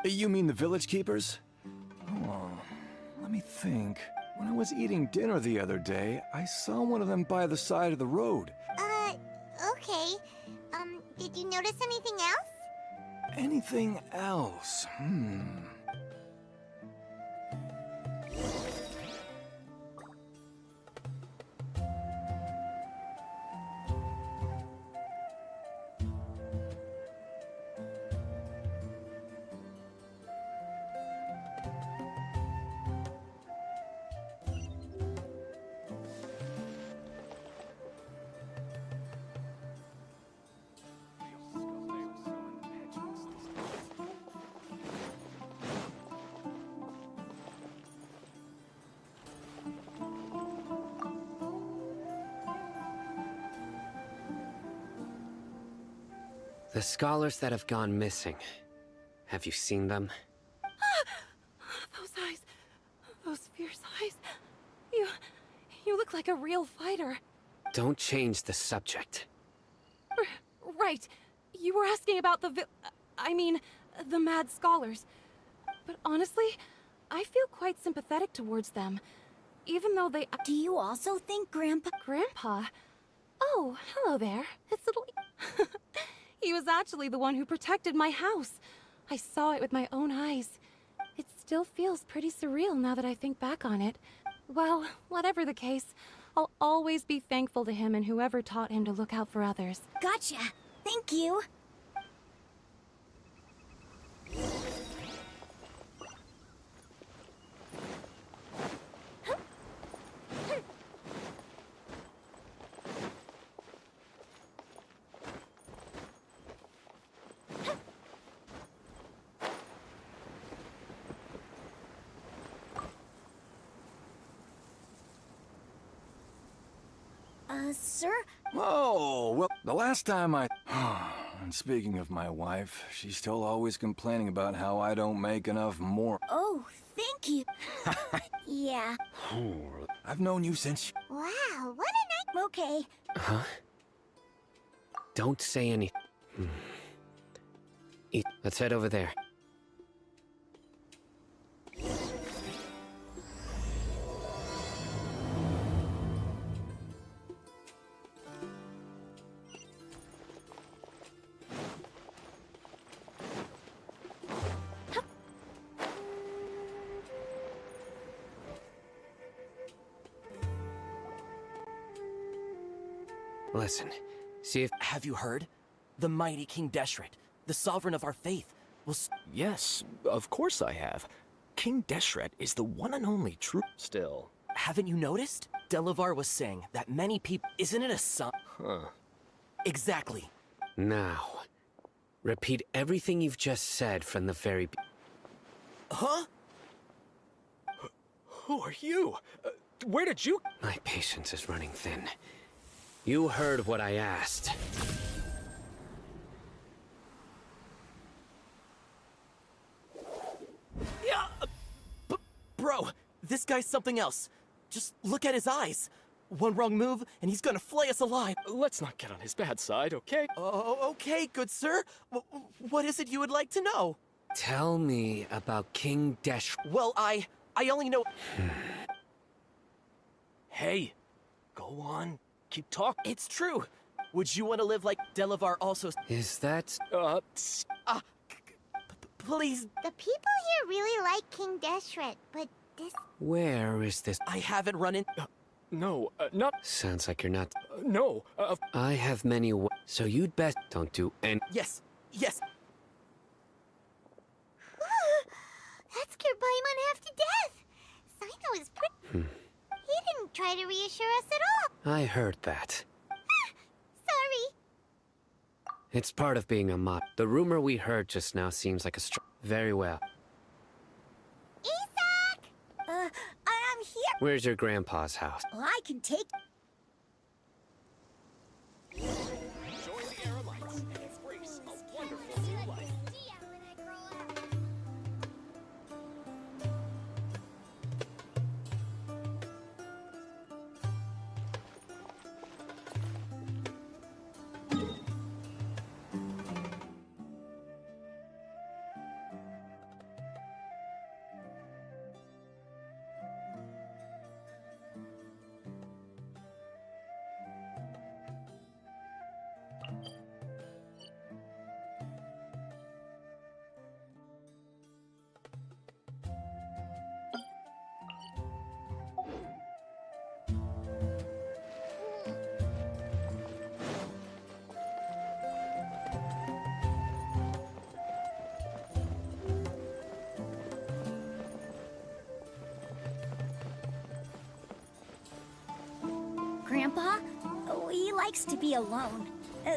You mean the village keepers? Oh, let me think. When I was eating dinner the other day, I saw one of them by the side of the road. Okay. Did you notice anything else? Anything else? The scholars that have gone missing. Have you seen them? Those eyes. Those fierce eyes. You look like a real fighter. Don't change the subject. Right. You were asking about the mad scholars. But honestly, I feel quite sympathetic towards them. Even though they... Do you also think Grandpa... Grandpa? Oh, hello there. It's little... He was actually the one who protected my house. I saw it with my own eyes. It still feels pretty surreal now that I think back on it. Well, whatever the case, I'll always be thankful to him and whoever taught him to look out for others. Gotcha. Thank you. Sir? Oh, well, the last time I... And speaking of my wife, she's still always complaining about how I don't make enough more. Oh, thank you. Yeah. I've known you since... Wow, what a night... Okay. Huh? Don't say anything. Let's head over there. Listen, see if... Have you heard? The mighty King Deshret, the sovereign of our faith, will... Yes, of course I have. King Deshret is the one and only true... Still. Haven't you noticed? Delavar was saying that many people... Isn't it a sign? Huh. Exactly. Now, repeat everything you've just said from the very... Huh? Who are you? Where did you... My patience is running thin. You heard what I asked. Yeah! Bro, this guy's something else. Just look at his eyes. One wrong move, and he's gonna flay us alive. Let's not get on his bad side, okay? Oh, okay, good sir. What is it you would like to know? Tell me about King Desh... Well, I only know... Hey, go on. Keep talking. It's true. Would you want to live like Delavar also... Is that... Please... The people here really like King Deshret, but this... Where is this... I haven't run in... No, not... Sounds like you're not... no, I have many... So you'd best don't do any... Yes, yes. That scared Paimon half to death. Sino is pretty... He didn't try to reassure us at all. I heard that. Sorry. It's part of being a mod. The rumor we heard just now seems like a Very well. Isaac! I'm here. Where's your grandpa's house? Well, I can take... Join the Aerolites and embrace a wonderful new life. Grandpa? Oh, he likes to be alone.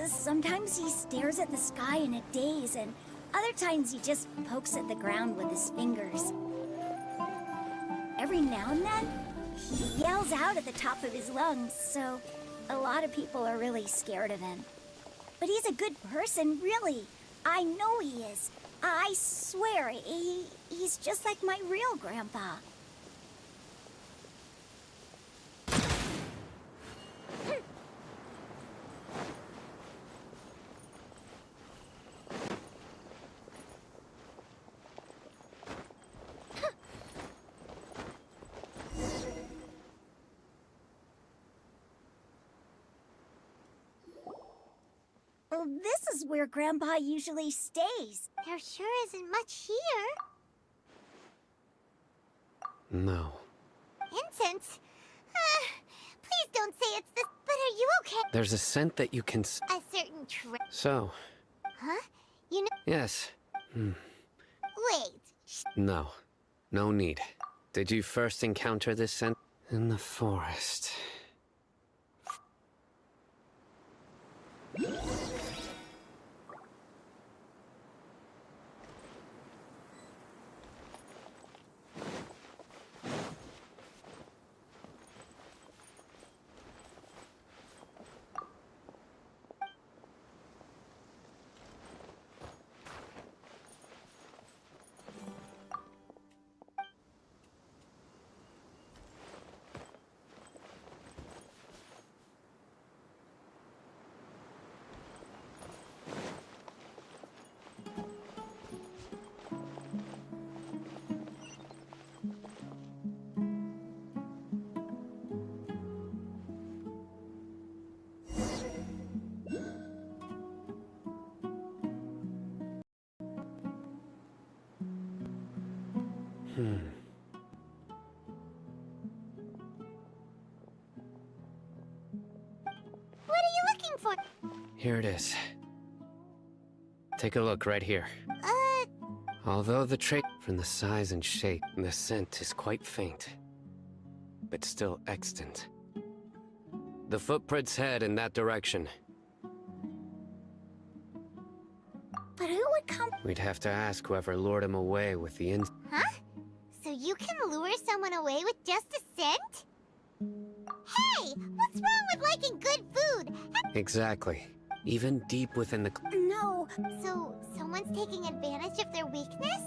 Sometimes he stares at the sky in a daze, and other times he just pokes at the ground with his fingers. Every now and then, he yells out at the top of his lungs, so a lot of people are really scared of him. But he's a good person, really. I know he is. I swear, he's just like my real grandpa. Well, this is where Grandpa usually stays. There sure isn't much here. No. Incense? Please don't say it's this, but are you okay? There's a scent that you can A certain So, Huh? You know— yes. Wait. No. No need. Did you first encounter this scent? In the forest. What are you looking for? Here it is. Take a look right here. Although the trait from the size and shape, the scent is quite faint, but still extant. The footprints head in that direction. But who would come? We'd have to ask whoever lured him away with the Huh? So you can lure someone away with just a scent? Hey! What's wrong with liking good food? Exactly. Even deep within the... No. So, someone's taking advantage of their weakness?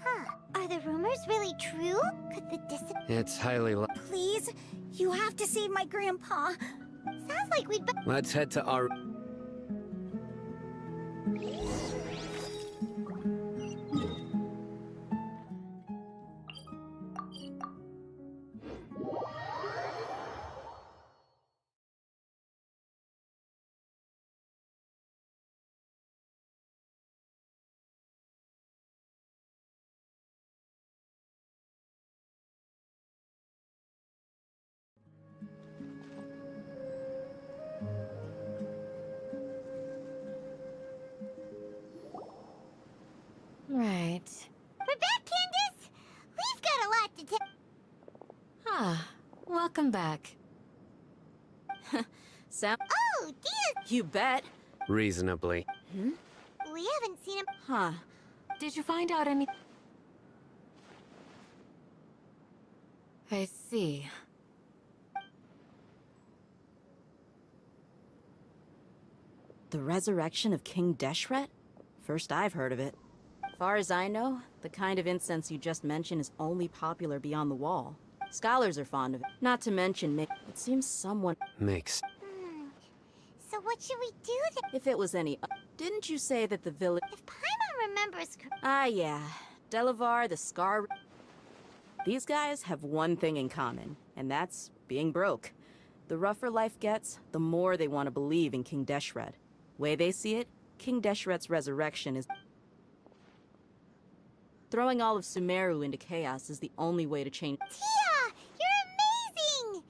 Huh. Are the rumors really true? Could the It's highly Please, you have to save my grandpa. Sounds like we'd Let's head to our... Right. We're back, Candace! We've got a lot to tell. Ah, welcome back. Sam? Oh, dear! You bet. Reasonably. We haven't seen him. Huh. Did you find out any... I see. The resurrection of King Deshret? First I've heard of it. Far as I know, the kind of incense you just mentioned is only popular beyond the wall. Scholars are fond of it. Not to mention, it seems someone... Makes... So what should we do then? If it was any... Didn't you say that the village... If Paimon remembers Ah, yeah. Delavar, the Scar... These guys have one thing in common, and that's being broke. The rougher life gets, the more they want to believe in King Deshret. Way they see it, King Deshret's resurrection is... Throwing all of Sumeru into chaos is the only way to change... Tia! You're amazing!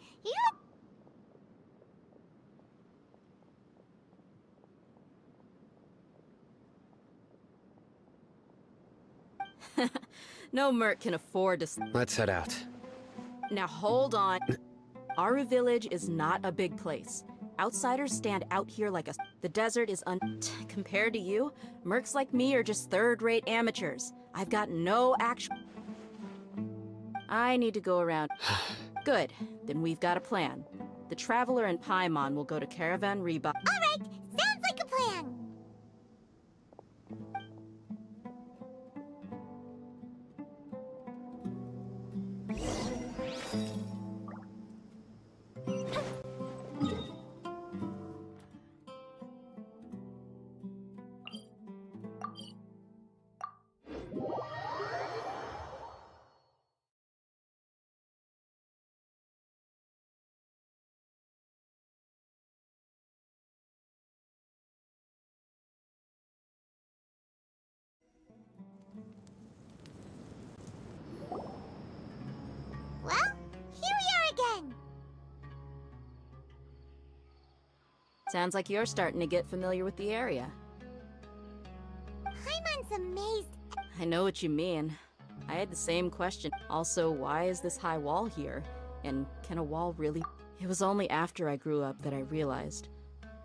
No merc can afford to... Let's head out. Now hold on. Aru Village is not a big place. Outsiders stand out here like a... The desert is compared to you, mercs like me are just third-rate amateurs. I've got no actual... I need to go around. Good, then we've got a plan. The Traveler and Paimon will go to Caravan Reba. Alright, sounds like a plan. Well, here we are again. Sounds like you're starting to get familiar with the area. Paimon's amazed. I know what you mean. I had the same question. Also, why is this high wall here? And can a wall really... It was only after I grew up that I realized.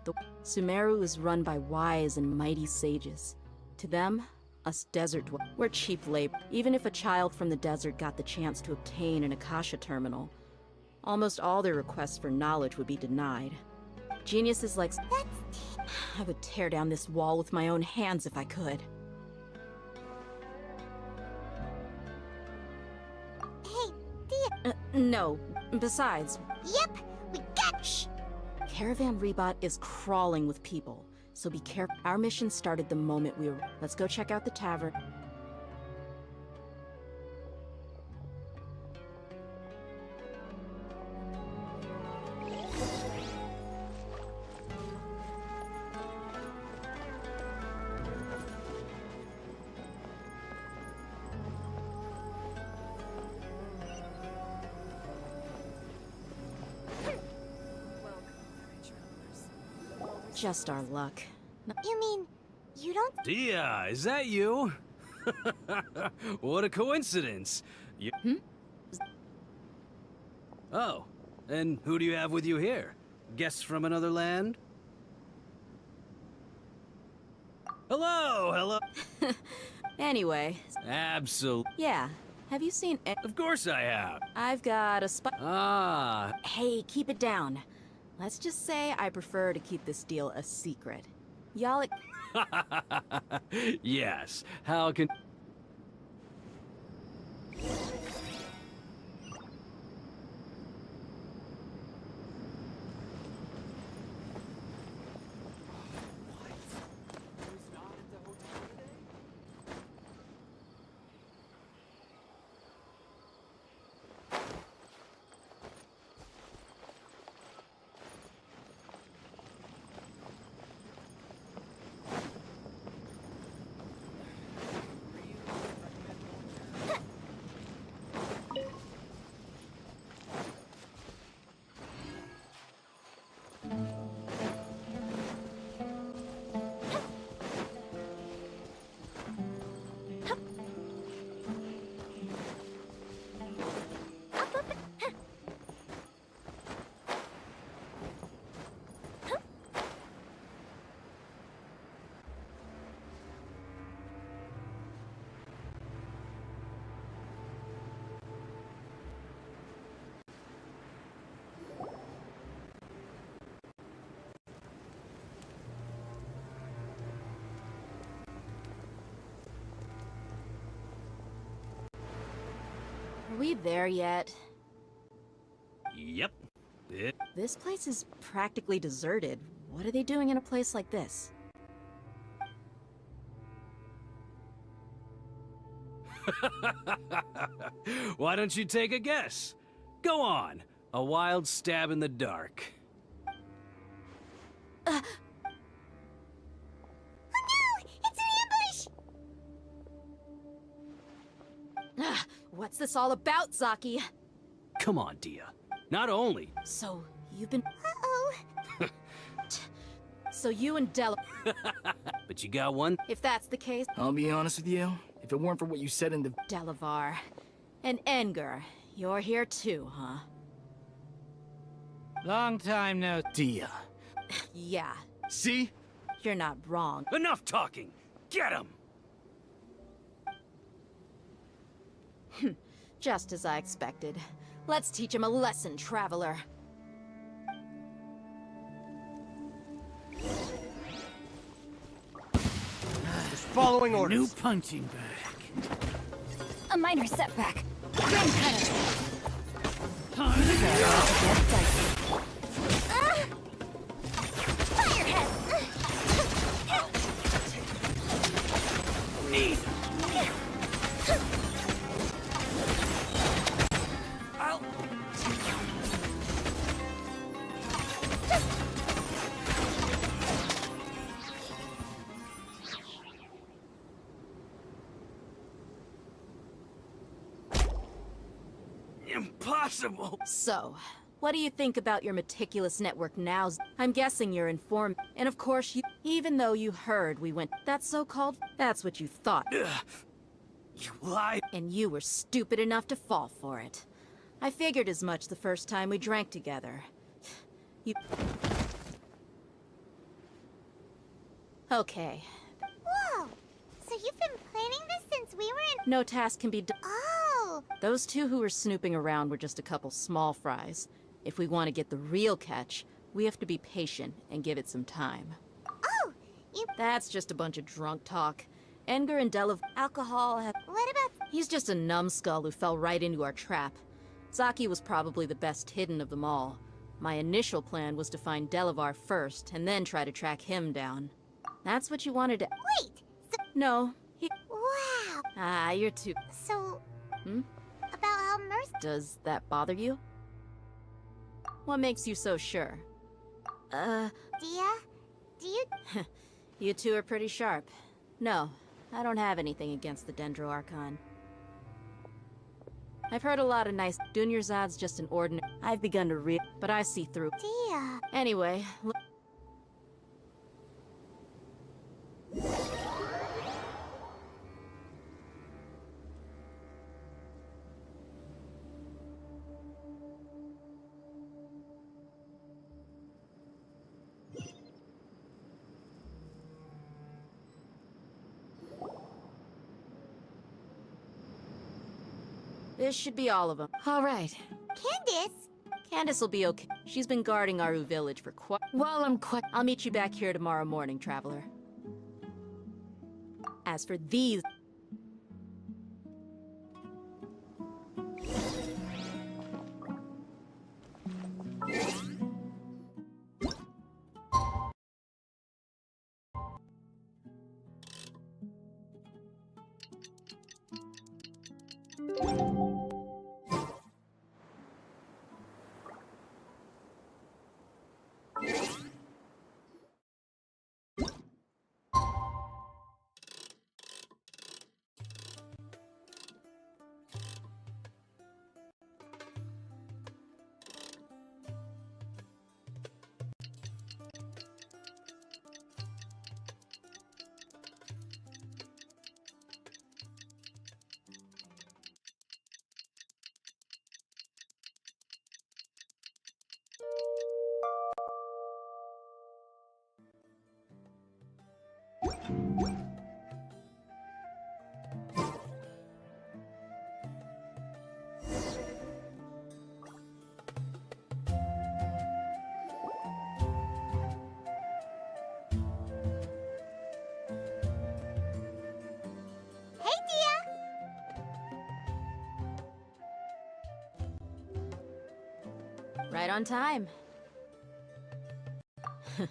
The Sumeru is run by wise and mighty sages. To them, us desert dwellers, we're cheap labor. Even if a child from the desert got the chance to obtain an Akasha terminal, almost all their requests for knowledge would be denied. Geniuses like... I would tear down this wall with my own hands if I could. Hey, Dia. No. Besides... Yep, we got... Shh! Caravan Rebot is crawling with people, so be careful. Our mission started the moment we were... Let's go check out the tavern. Just our luck. You mean, you don't... Dia, is that you? What a coincidence. You... Oh, and who do you have with you here? Guests from another land? Hello, hello. Anyway. Absolutely. Yeah. Have you seen... Of course I have. I've got a Ah. Hey, keep it down. Let's just say I prefer to keep this deal a secret. Y'all... Yes. How can... Are we there yet? Yep. This place is practically deserted. What are they doing in a place like this? Why don't you take a guess? Go on. A wild stab in the dark. Oh no! It's an ambush! What's this all about, Zaki? Come on, Dia. Not only... So, you've been... Uh-oh. So you and Della... But you got one? If that's the case... I'll be honest with you. If it weren't for what you said in the... Delavar. And Enger. You're here too, huh? Long time no... Dia. Yeah, See? you're not wrong. Enough talking! Get him! Just as I expected. Let's teach him a lesson, traveler. Just following orders. New punching bag. A minor setback. Grim cutter. Firehead. Need! Impossible! So, what do you think about your meticulous network now? I'm guessing you're informed. And of course, even though you heard we went that so-called, that's what you thought. Ugh. You lied. And you were stupid enough to fall for it. I figured as much the first time we drank together. You... Okay. Whoa! So you've been planning this since we were in... No task can be done. Oh! Those two who were snooping around were just a couple small fries. If we want to get the real catch, we have to be patient and give it some time. Oh! You... That's just a bunch of drunk talk. Edgar and Delav... Alcohol have... What about... He's just a numbskull who fell right into our trap. Zaki was probably the best hidden of them all. My initial plan was to find Delavar first, and then try to track him down. That's what you wanted to... Wait! So... No, he... Wow! Ah, you're too... So... Hmm? About how Mercy... Does that bother you? What makes you so sure? Dia? Do you... You two are pretty sharp. No, I don't have anything against the Dendro Archon. I've heard a lot of nice... Dunyarzad's just an ordinary... I've begun to but I see through... Dia... Anyway... This should be all of them. All right. Candace? Candace will be okay. She's been guarding Aru village for quite... Well, I'll meet you back here tomorrow morning, traveler. As for these... Hey, Dia! Right on time. Paimon's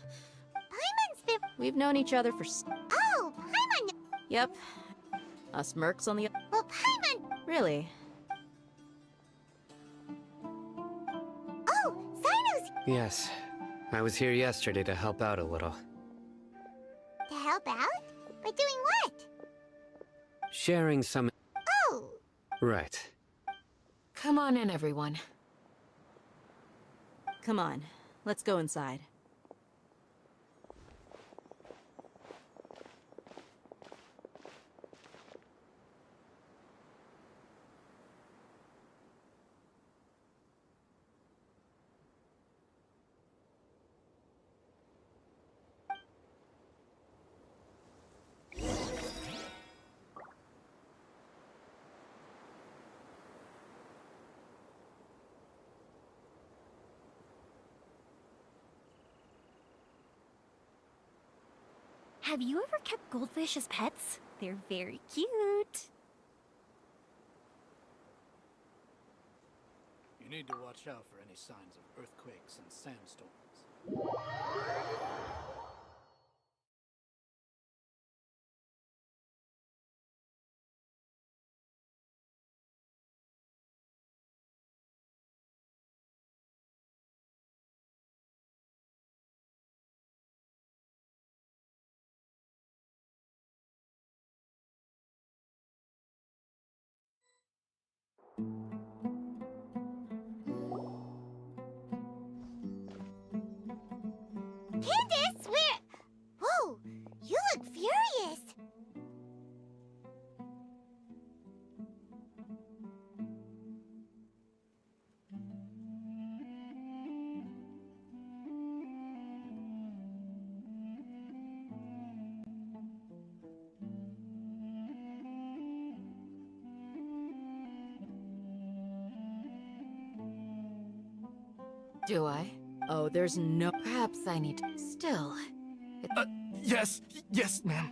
been... We've known each other for... Oh, Paimon... Yep. Us mercs on the... Well, Paimon... Really? Oh, Cyno's... Yes. I was here yesterday to help out a little. To help out? By doing what? Sharing some... Oh! Right. Come on in, everyone. Come on. Let's go inside. Have you ever kept goldfish as pets? They're very cute. You need to watch out for any signs of earthquakes and sandstorms. Candace, where... Whoa, you look furious. Do I? Oh, there's no... Perhaps I need to... Still. Yes, ma'am.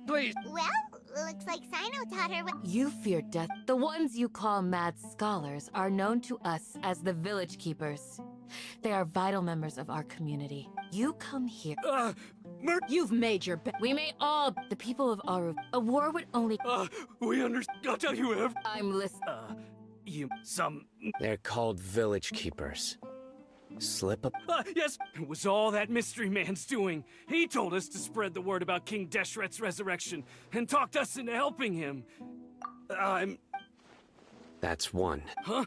Please. Well, looks like Sino taught her what... You fear death. The ones you call mad scholars are known to us as the Village Keepers. They are vital members of our community. You come here. You've made your bet. We may all... The people of Aru... A war would only... We understand. I'll tell you everything. I'm listening. They're called Village Keepers. Slip up. Yes, it was all that mystery man's doing. He told us to spread the word about King Deshret's resurrection and talked us into helping him. That's one. Huh?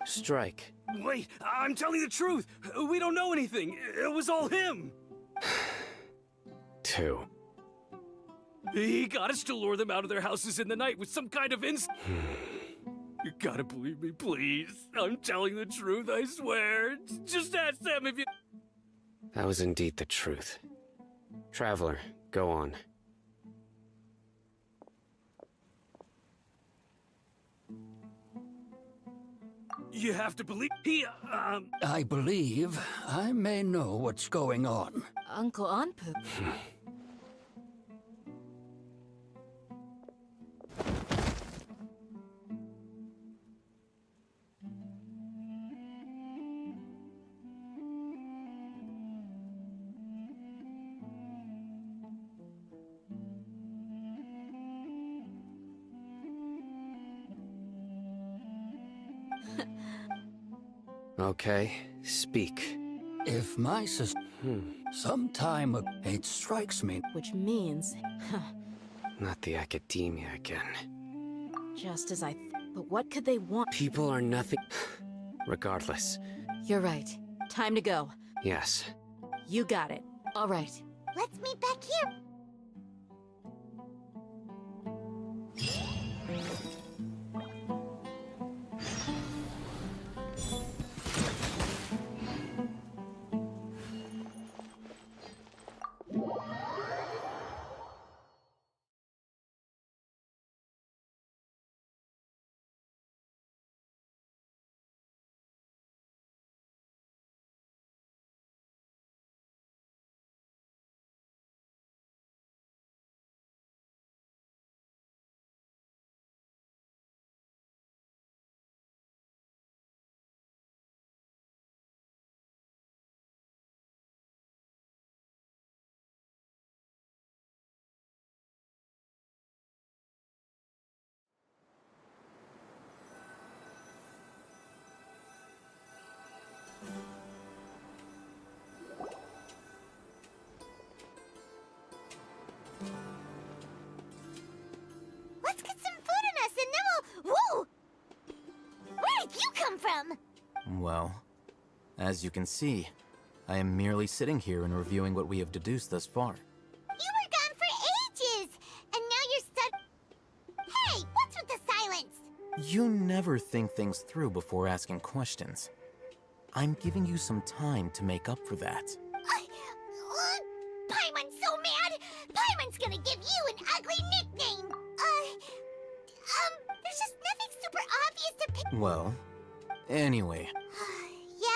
Strike. Wait, I'm telling the truth. We don't know anything. It was all him. Two. He got us to lure them out of their houses in the night with some kind of You gotta believe me, please. I'm telling the truth, I swear. Just ask them if you... That was indeed the truth. Traveler, go on. You have to believe... I believe I may know what's going on. Uncle Anpu. Okay, speak. If my sister... Sometime ago, it strikes me... Which means... Not the academia again. Just as I... But what could they want? People are nothing... Regardless. You're right. Time to go. Yes. You got it. All right. Let's meet back here. Let's get some food in us and then we'll... Whoa! Where did you come from? Well, as you can see, I am merely sitting here and reviewing what we have deduced thus far. You were gone for ages! And now you're stuck... Hey, what's with the silence? You never think things through before asking questions. I'm giving you some time to make up for that. Paimon's so mad! Paimon's gonna give you an ugly nickname! There's just nothing super obvious to pick... Well, anyway. Yeah,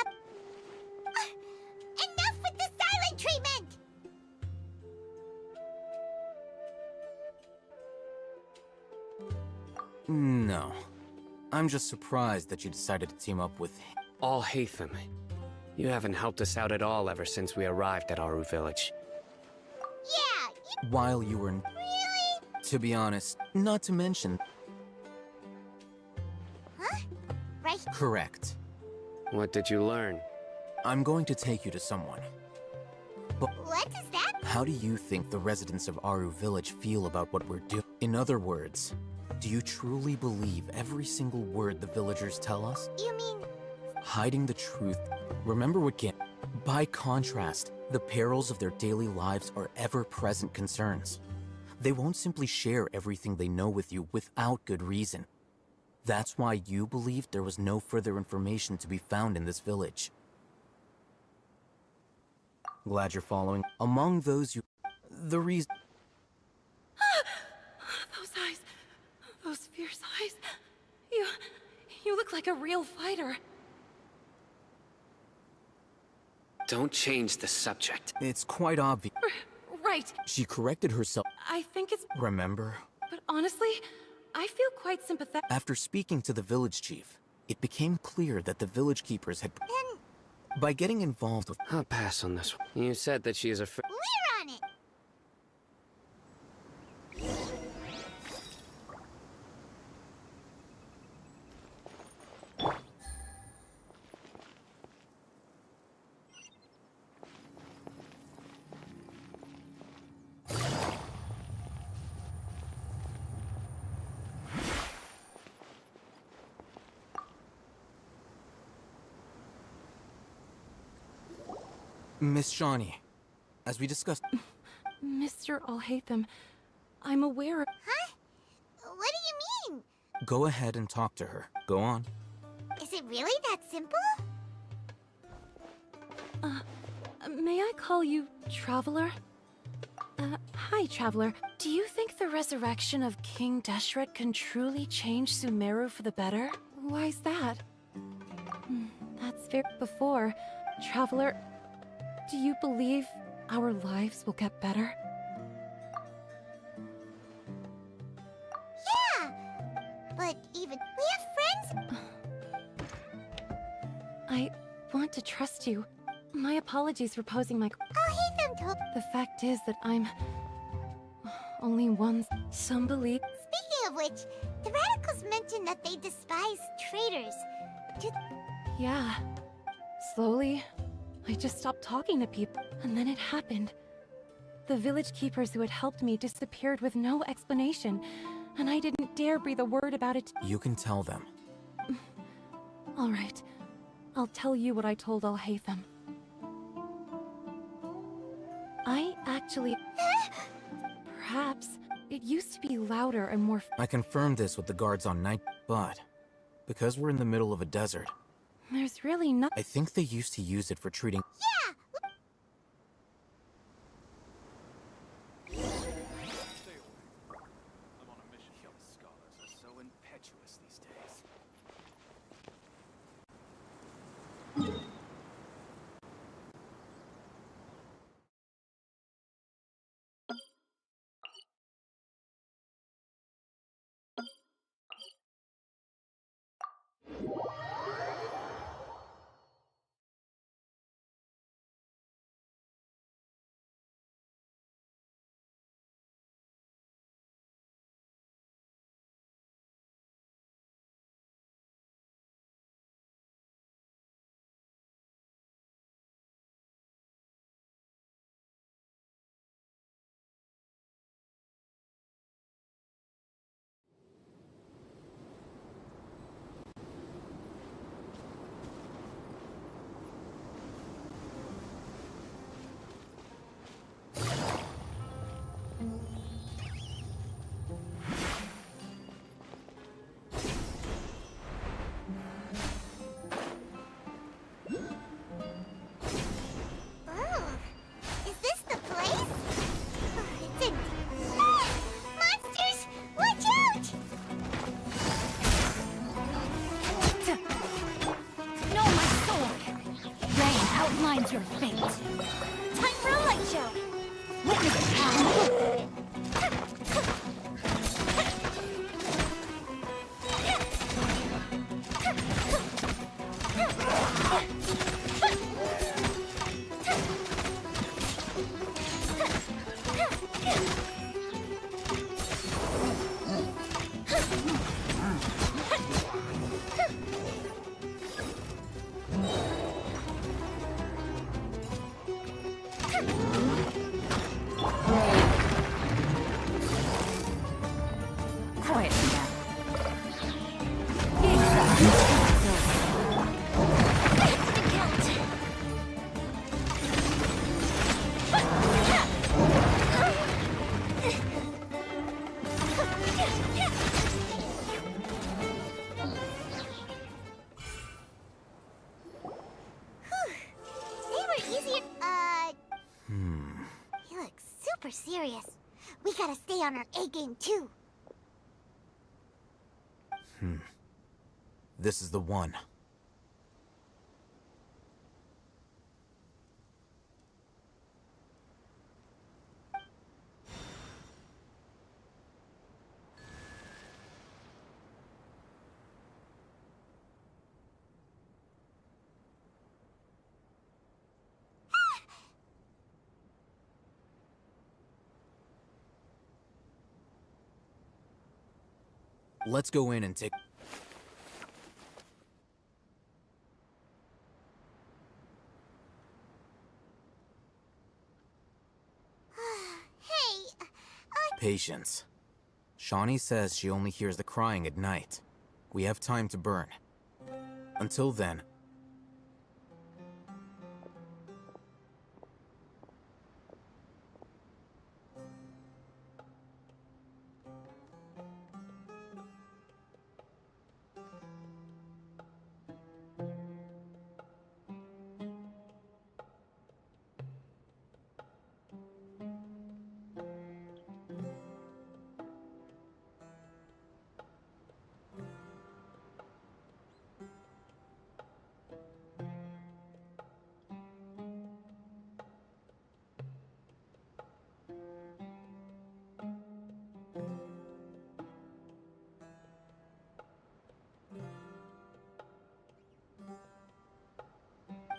No. I'm just surprised that you decided to team up with him. Alhaitham, you haven't helped us out at all ever since we arrived at Aru Village. Yeah, While you were in... really? To be honest, not to mention... Huh? Right? Correct. What did you learn? I'm going to take you to someone. But What is that? how do you think the residents of Aru Village feel about what we're doing? In other words, do you truly believe every single word the villagers tell us? You mean... Hiding the truth. Remember what By contrast, the perils of their daily lives are ever-present concerns. They won't simply share everything they know with you without good reason. That's why you believed there was no further information to be found in this village. Glad you're following. Among those the reason... Those eyes. Those fierce eyes. You look like a real fighter. Don't change the subject. It's quite obvious. Right. She corrected herself. I think it's... Remember? But honestly, I feel quite sympathetic. After speaking to the village chief, it became clear that the village keepers had... By getting involved with... I'll pass on this one. You said that she is a We're on it! Miss Shawnee, as we discussed... Mr. Alhaitham, I'm aware of... Huh? What do you mean? Go ahead and talk to her. Go on. Is it really that simple? May I call you Traveler? Hi, Traveler. Do you think the resurrection of King Deshret can truly change Sumeru for the better? Why's that? That's fair. Before, Traveler, do you believe our lives will get better? Yeah! But even... We have friends! I want to trust you. My apologies for posing my... I'll hate them told... The fact is that I'm... only one... Some believe... Speaking of which, the radicals mentioned that they despise traitors. Yeah. Slowly, I just stopped talking to people. And then it happened. The village keepers who had helped me disappeared with no explanation, and I didn't dare breathe a word about it. You can tell them. All right. I'll tell you what I told Alhaitham. I actually... Perhaps it used to be louder and more... I confirmed this with the guards on night, but because we're in the middle of a desert, There's really nothing... I think they used to use it for treating... Yeah! I'm on a mission. Young scholars are so impetuous these days. Oh, is this the place? It's in... Ah! Monsters! Watch out! No, my sword! Rain outlines your fate. Time for a light show. Witness the power. super serious. We gotta stay on our A game too. This is the one. Let's go in and take... Hey, Patience. Shawnee says she only hears the crying at night. We have time to burn. Until then...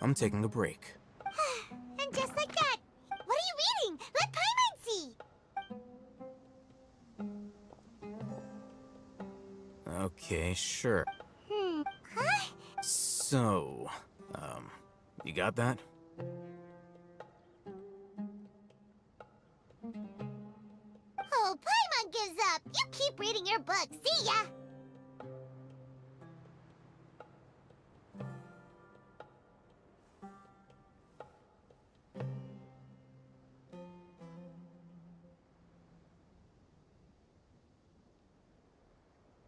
I'm taking a break. and just like that. What are you reading? Let Paimon see. Okay, sure. Huh? So, you got that? Oh, Paimon gives up. You keep reading your book. See ya.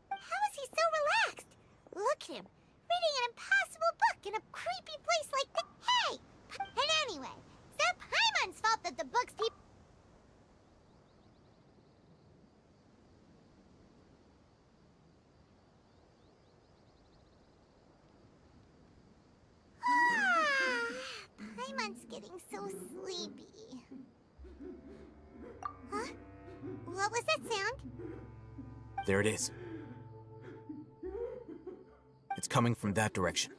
How is he so relaxed? Look at him, reading an impossible book in a creepy place like this. Hey! And anyway, it's not Paimon's fault that the books people... Paimon's getting so sleepy. Huh? What was that sound? There it is. It's coming from that direction.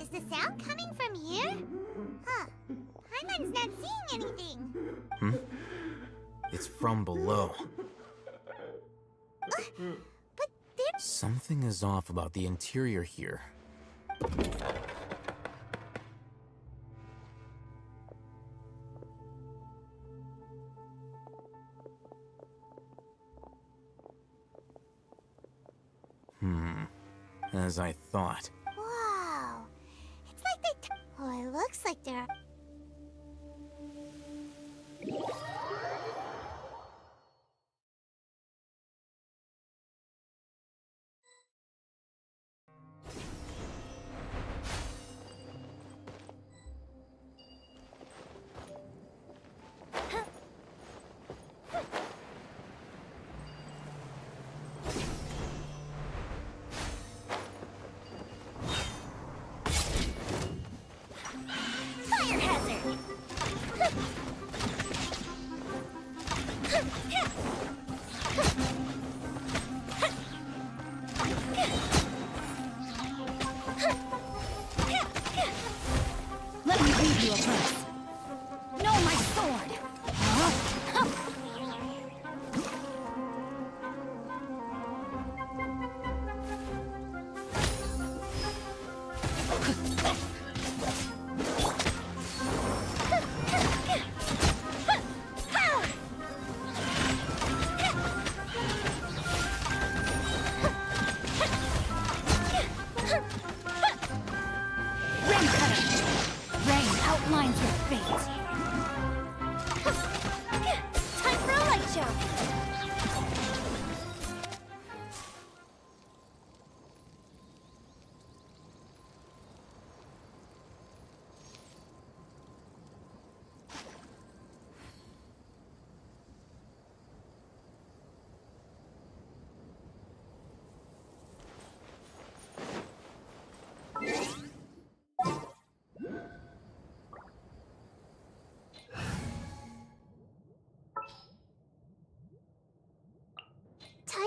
Is the sound coming from here? Huh. Paimon's not seeing anything. It's from below. But there... Something is off about the interior here. As I thought. Wow. It's like they... Oh, it looks like they're... Fire!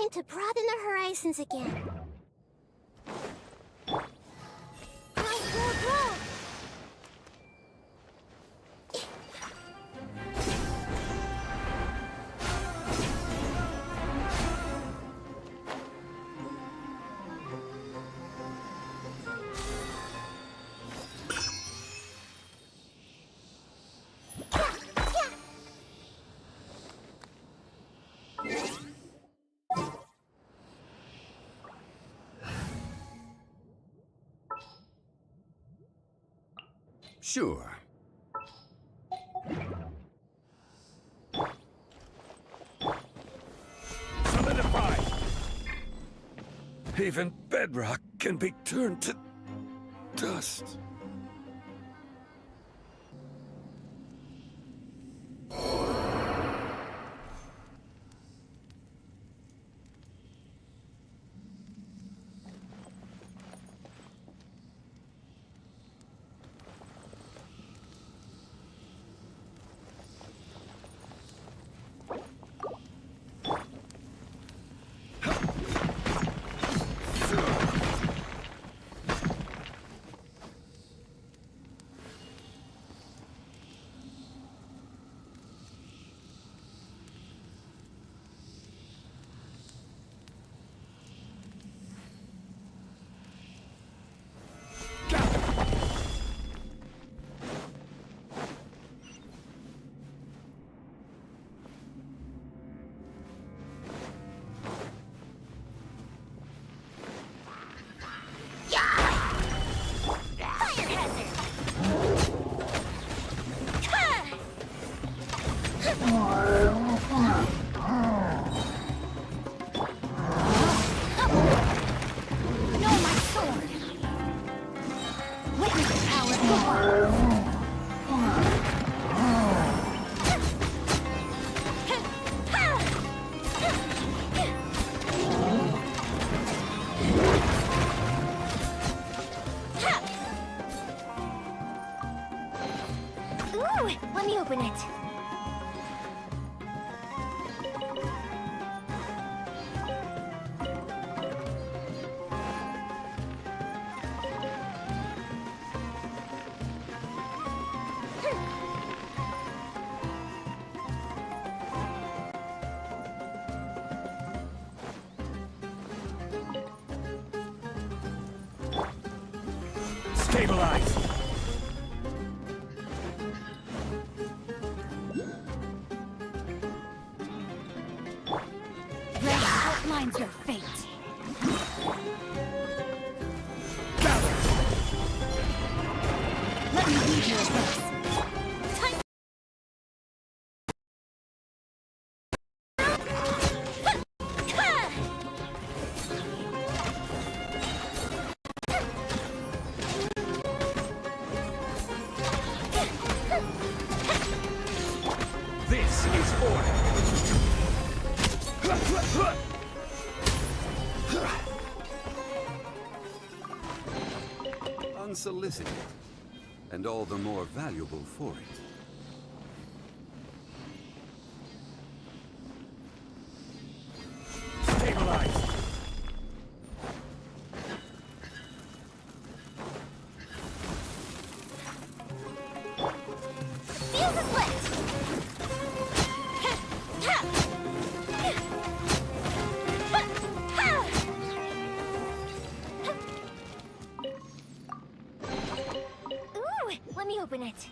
time to broaden the horizons again. Grow. Sure. Solidify! Even bedrock can be turned to dust. Let me open it. Stabilize! Outlines your fate. Gather! Let me lead you a bit. This is order! Unsolicited, and all the more valuable for it. Stabilize! Fuse is lit! Ooh, let me open it.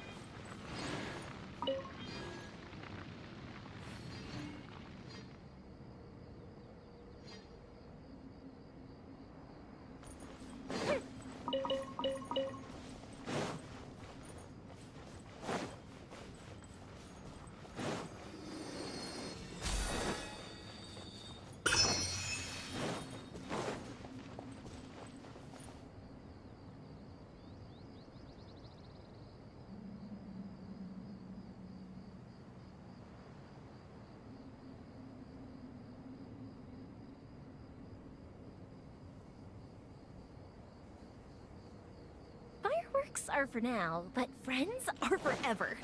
Fireworks are for now, but friends are forever.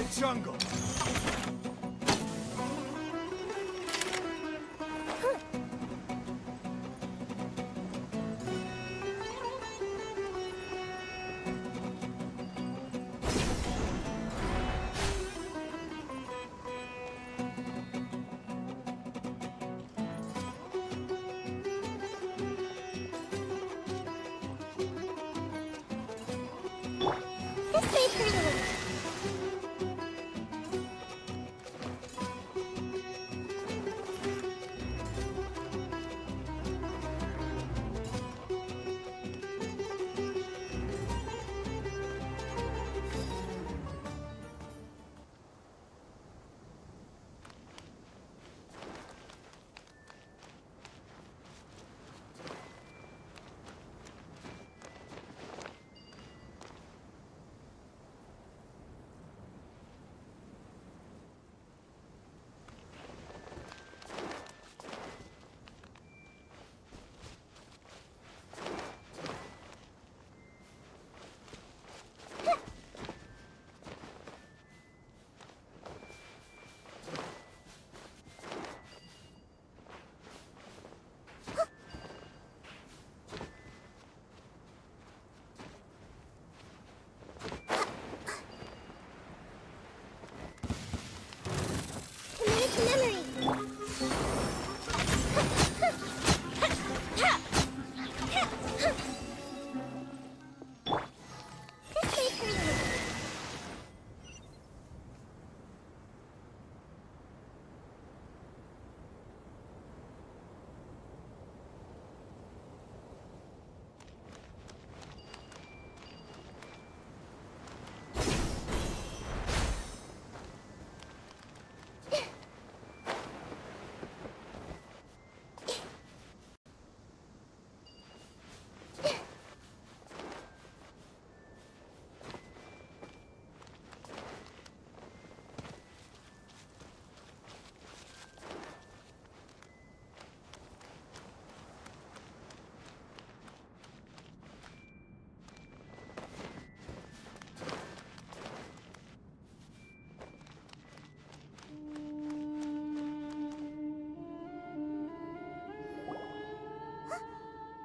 the jungle. This way, Turnip. Memory. This way, Turnip.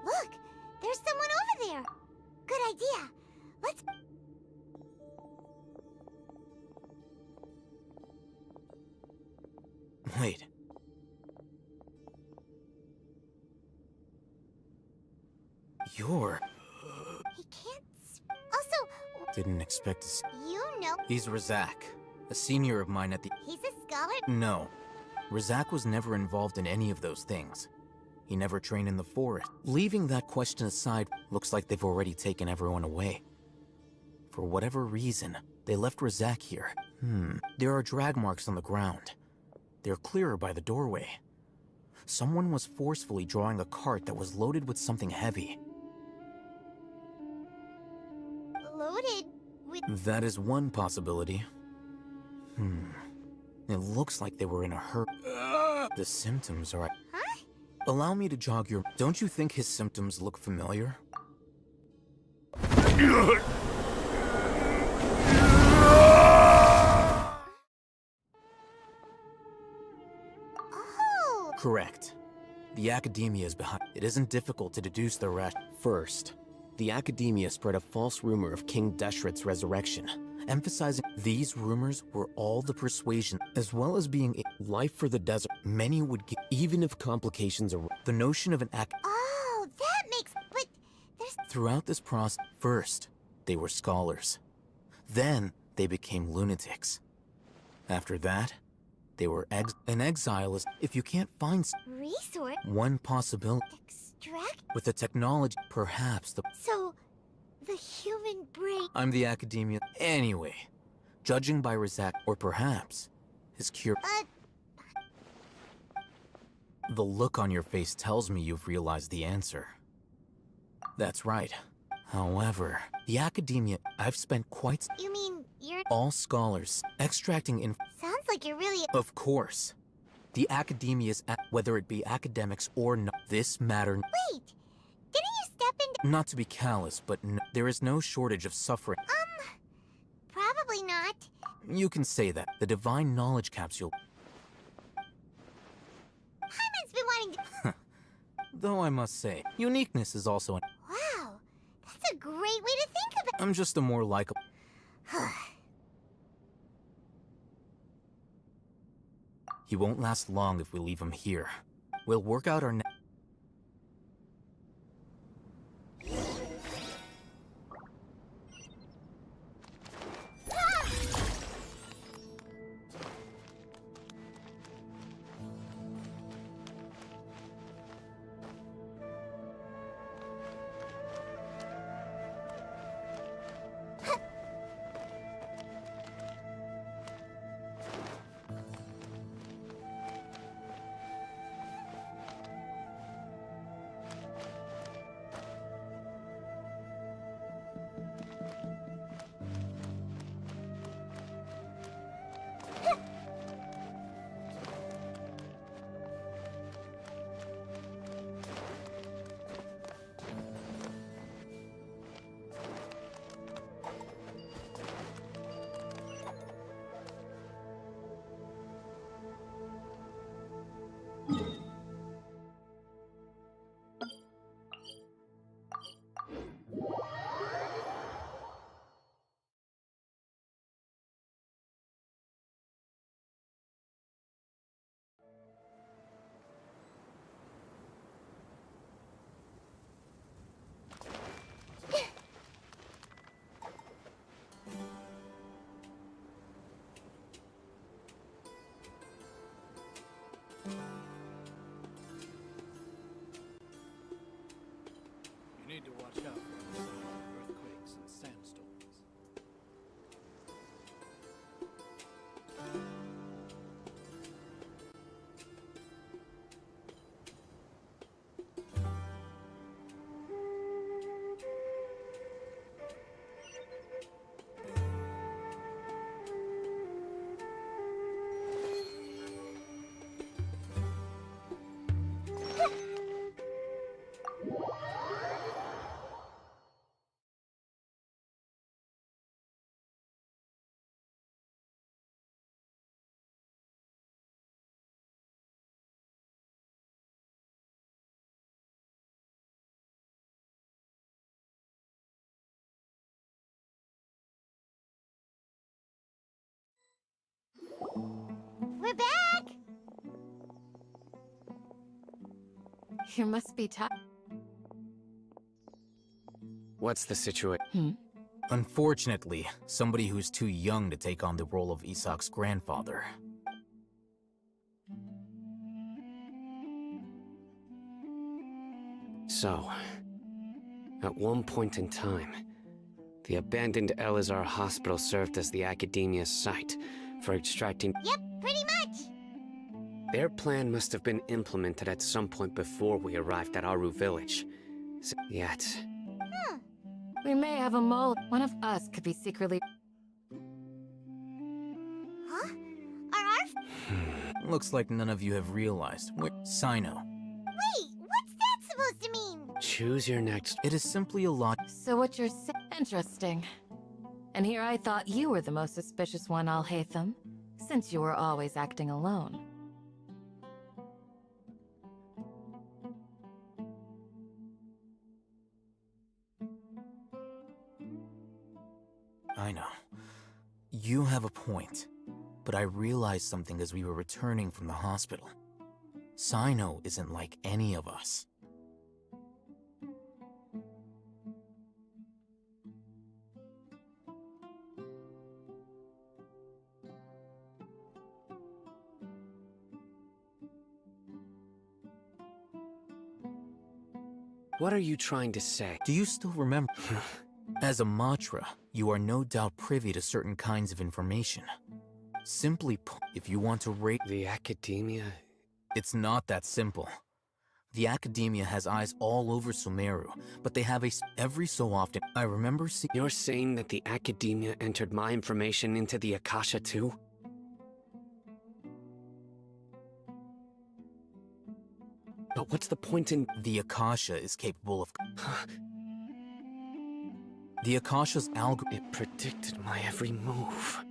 Look, there's someone over there. Good idea. Let's... Wait. You're... He can't... Also, Didn't expect to see... you know... He's Razak, a senior of mine at the... He's a scholar? No. Razak was never involved in any of those things. He never trained in the forest. Leaving that question aside, looks like they've already taken everyone away. For whatever reason, they left Razak here. There are drag marks on the ground. They're clearer by the doorway. Someone was forcefully drawing a cart that was loaded with something heavy. Loaded with... That is one possibility. It looks like they were in a hurry. The symptoms are... Huh? Allow me to jog your... Don't you think his symptoms look familiar? Oh! Correct. The Academia is behind. It isn't difficult to deduce their First, the Academia spread a false rumor of King Deshret's resurrection, emphasizing these rumors were all the persuasion, as well as being a life for the desert. Many would get, even if complications are... The notion of an Oh, that makes... But there's... Throughout this process, first, they were scholars. Then, they became lunatics. After that, they were an exile is... If you can't find... Resort? One possibility... Extract? With the technology, perhaps the... So, the human brain... I'm the Academia... Anyway, judging by Razak, or perhaps, his cure... The look on your face tells me you've realized the answer. That's right. However, the Academia... I've spent quite... You mean, you're... All scholars, extracting Sounds like you're really... Of course. The Academia's... Whether it be academics or not, this matter... Wait! Didn't you step into... Not to be callous, but there is no shortage of suffering. Probably not. You can say that. The Divine Knowledge Capsule. Paimon's been wanting to... Though I must say, uniqueness is also an... Wow, that's a great way to think about... I'm just a more likable... He won't last long if we leave him here. We'll work out our... You need to watch out for earthquakes and sandstorms. We're back! You must be tired. What's the situation? Unfortunately, somebody who's too young to take on the role of Isak's grandfather. So, at one point in time, the abandoned Elazar hospital served as the academia's site for extracting... Yep, pretty much! Their plan must have been implemented at some point before we arrived at Aru village. Yet... We may have a mole. One of us could be secretly... Huh? Are our... Looks like none of you have realized. Sino. Wait, what's that supposed to mean? Choose your next... It is simply a lot... So what you're saying... Interesting. And here I thought you were the most suspicious one, Al-Haytham, since you were always acting alone. I know. You have a point. But I realized something as we were returning from the hospital. Sino isn't like any of us. What are you trying to say? Do you still remember? As a Matra, you are no doubt privy to certain kinds of information. Simply put, if you want to rate the academia... It's not that simple. The academia has eyes all over Sumeru, but they have every so often... I remember seeing... You're saying that the academia entered my information into the Akasha too? But what's the point in... The Akasha is capable of... The Akasha's algorithm... It predicted my every move.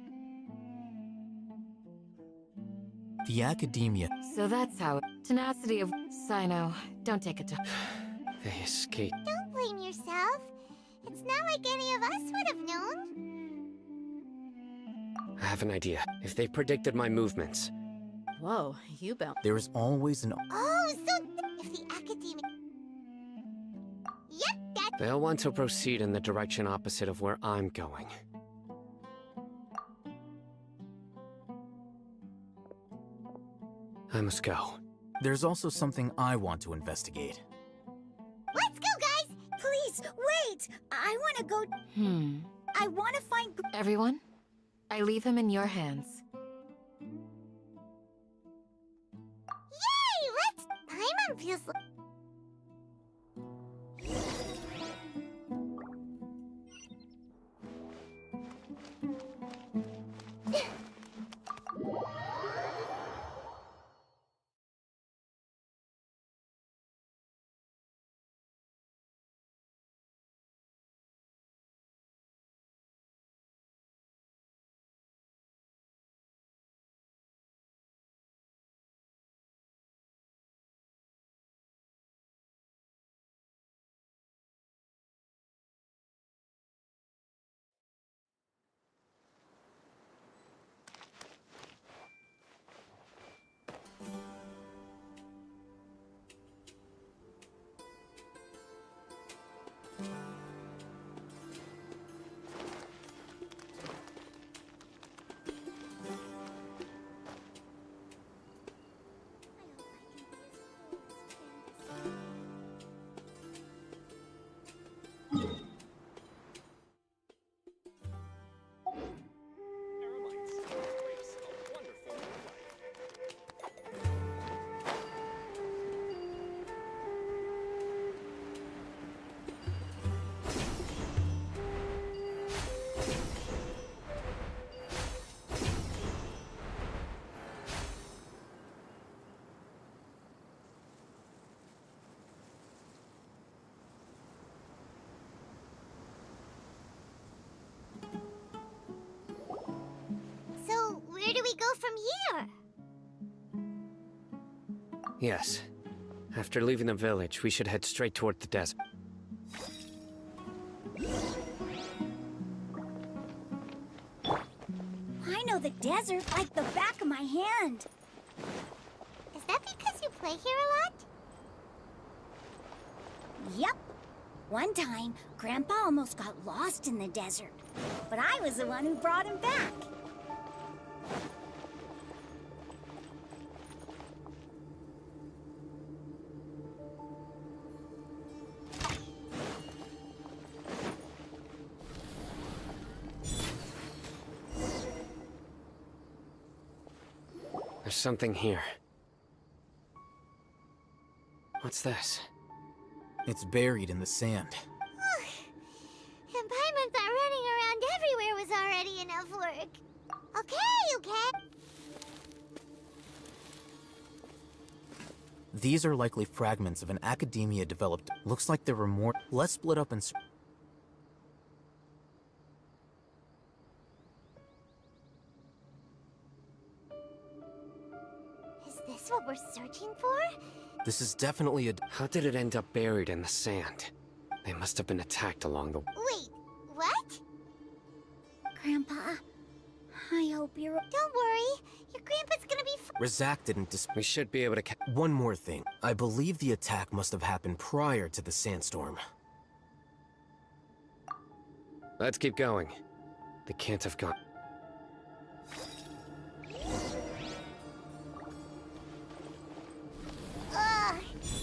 The academia. So that's how. Tenacity of. Sino, don't take it to. They escaped. Don't blame yourself. It's not like any of us would have known. I have an idea. If they predicted my movements. Whoa, you bounce. There is always an. Oh, so if the academic... Yep, that... They'll want to proceed in the direction opposite of where I'm going. I must go. There's also something I want to investigate. Let's go, guys! Please, wait! I want to go... I want to find... Everyone, I leave him in your hands. Yay! Let's... Paimon feels like... So, where do we go from here? Yes. After leaving the village, we should head straight toward the desert. I know the desert like the back of my hand. Is that because you play here a lot? Yep. One time, Grandpa almost got lost in the desert, but I was the one who brought him back. There's something here. What's this? It's buried in the sand. And Paimon thought running around everywhere was already enough work. Okay. These are likely fragments of an academia developed. Looks like there were more. Let's split up and. Is this what we're searching for? This is definitely a. How did it end up buried in the sand? They must have been attacked along the... Wait, what? Grandpa, I hope you're... Don't worry. Your grandpa's gonna be Razak didn't We should be able to... One more thing. I believe the attack must have happened prior to the sandstorm. Let's keep going. They can't have gone... Ugh,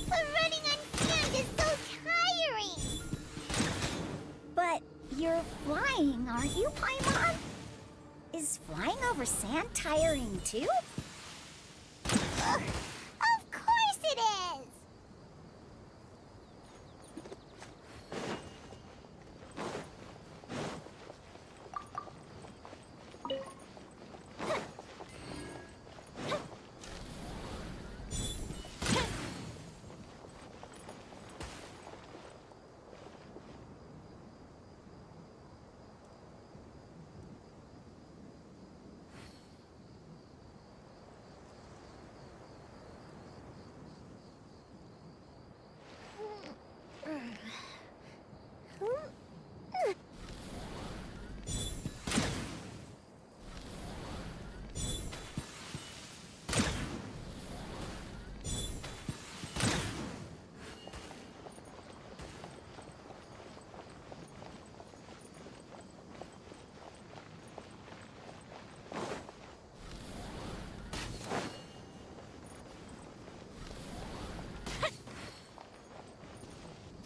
but running on sand is so tiring. But you're flying, aren't you, Paimon? Is flying over sand tiring too? Ugh, of course it is.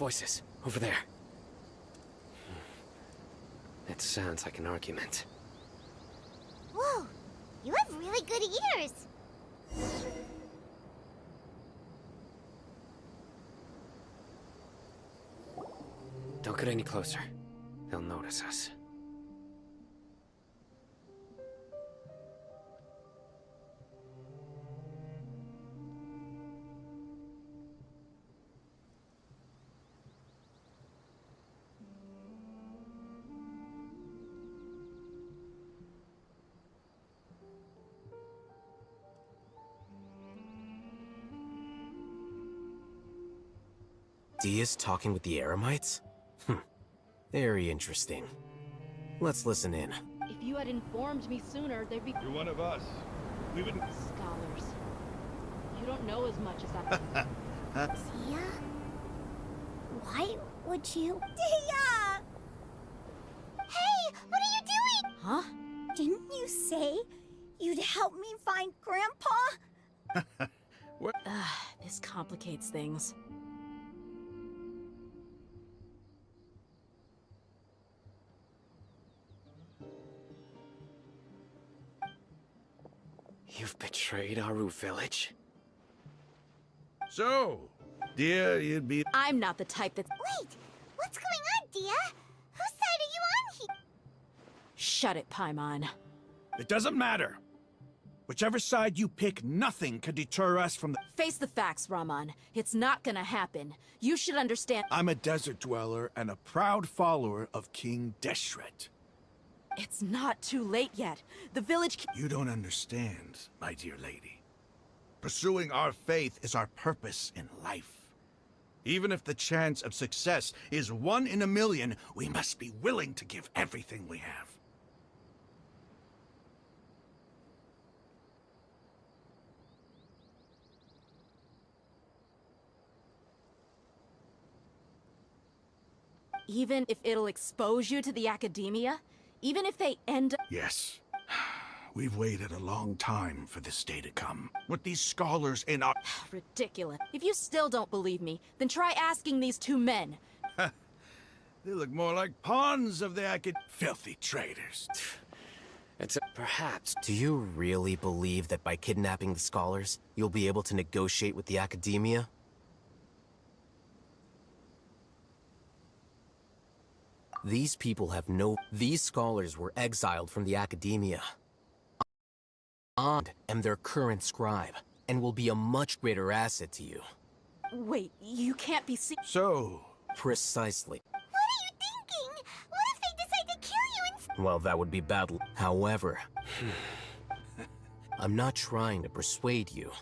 Voices, over there. It sounds like an argument. Whoa, you have really good ears. Don't get any closer. They'll notice us. Dia's talking with the Eremites? Very interesting. Let's listen in. If you had informed me sooner, there'd be— You're one of us. We would— Scholars. You don't know as much as I— Dia? Why would you? Dia! Hey, what are you doing? Huh? Didn't you say you'd help me find Grandpa? What? This complicates things. You've betrayed Aru village? So, dear, you'd be— I'm not the type that's— Wait, what's going on, Dia? Whose side are you on here? Shut it, Paimon. It doesn't matter. Whichever side you pick, nothing can deter us from the— Face the facts, Raman. It's not gonna happen. You should understand— I'm a desert dweller and a proud follower of King Deshret. It's not too late yet. The village— You don't understand, my dear lady. Pursuing our faith is our purpose in life. Even if the chance of success is 1 in a million, we must be willing to give everything we have. Even if it'll expose you to the academia? Even if they end— Yes. We've waited a long time for this day to come. With these scholars in our— Ridiculous. If you still don't believe me, then try asking these 2 men. They look more like pawns of the filthy traitors. It's perhaps. Do you really believe that by kidnapping the scholars, you'll be able to negotiate with the academia? These people have no— These scholars were exiled from the academia. I am their current scribe, and will be a much greater asset to you. Wait, you can't be see— So... Precisely. What are you thinking? What if they decide to kill you instead? Well, that would be bad. However, I'm not trying to persuade you.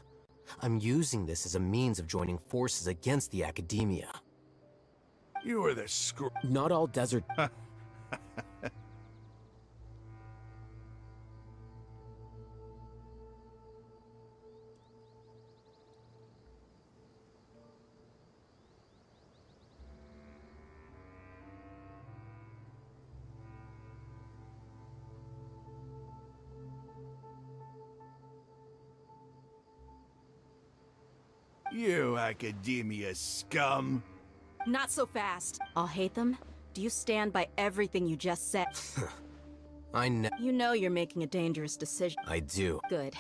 I'm using this as a means of joining forces against the academia. You were the Not all desert— You academia scum. Not so fast. I'll hate them. Do you stand by everything you just said? You know you're making a dangerous decision. I do. Good.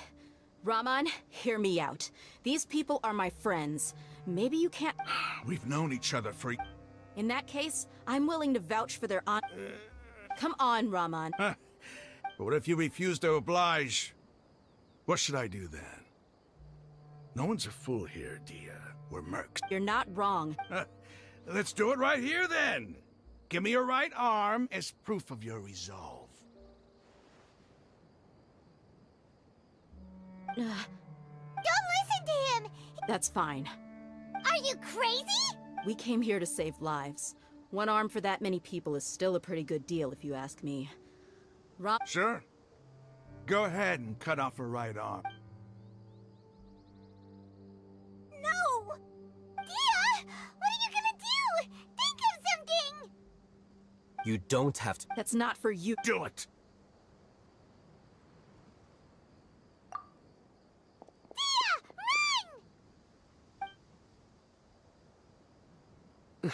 Raman, hear me out. These people are my friends. Maybe you can't— We've known each other for— In that case, I'm willing to vouch for their Come on, Raman. But what if you refuse to oblige? What should I do then? No one's a fool here, Dia. We're mercs. You're not wrong. Let's do it right here, then. Give me your right arm as proof of your resolve. Don't listen to him! That's fine. Are you crazy? We came here to save lives. 1 arm for that many people is still a pretty good deal, if you ask me. Sure. Go ahead and cut off her right arm. No! Dia! What are you gonna do? Think of something! You don't have to— That's not for you. Do it! Dia! Run!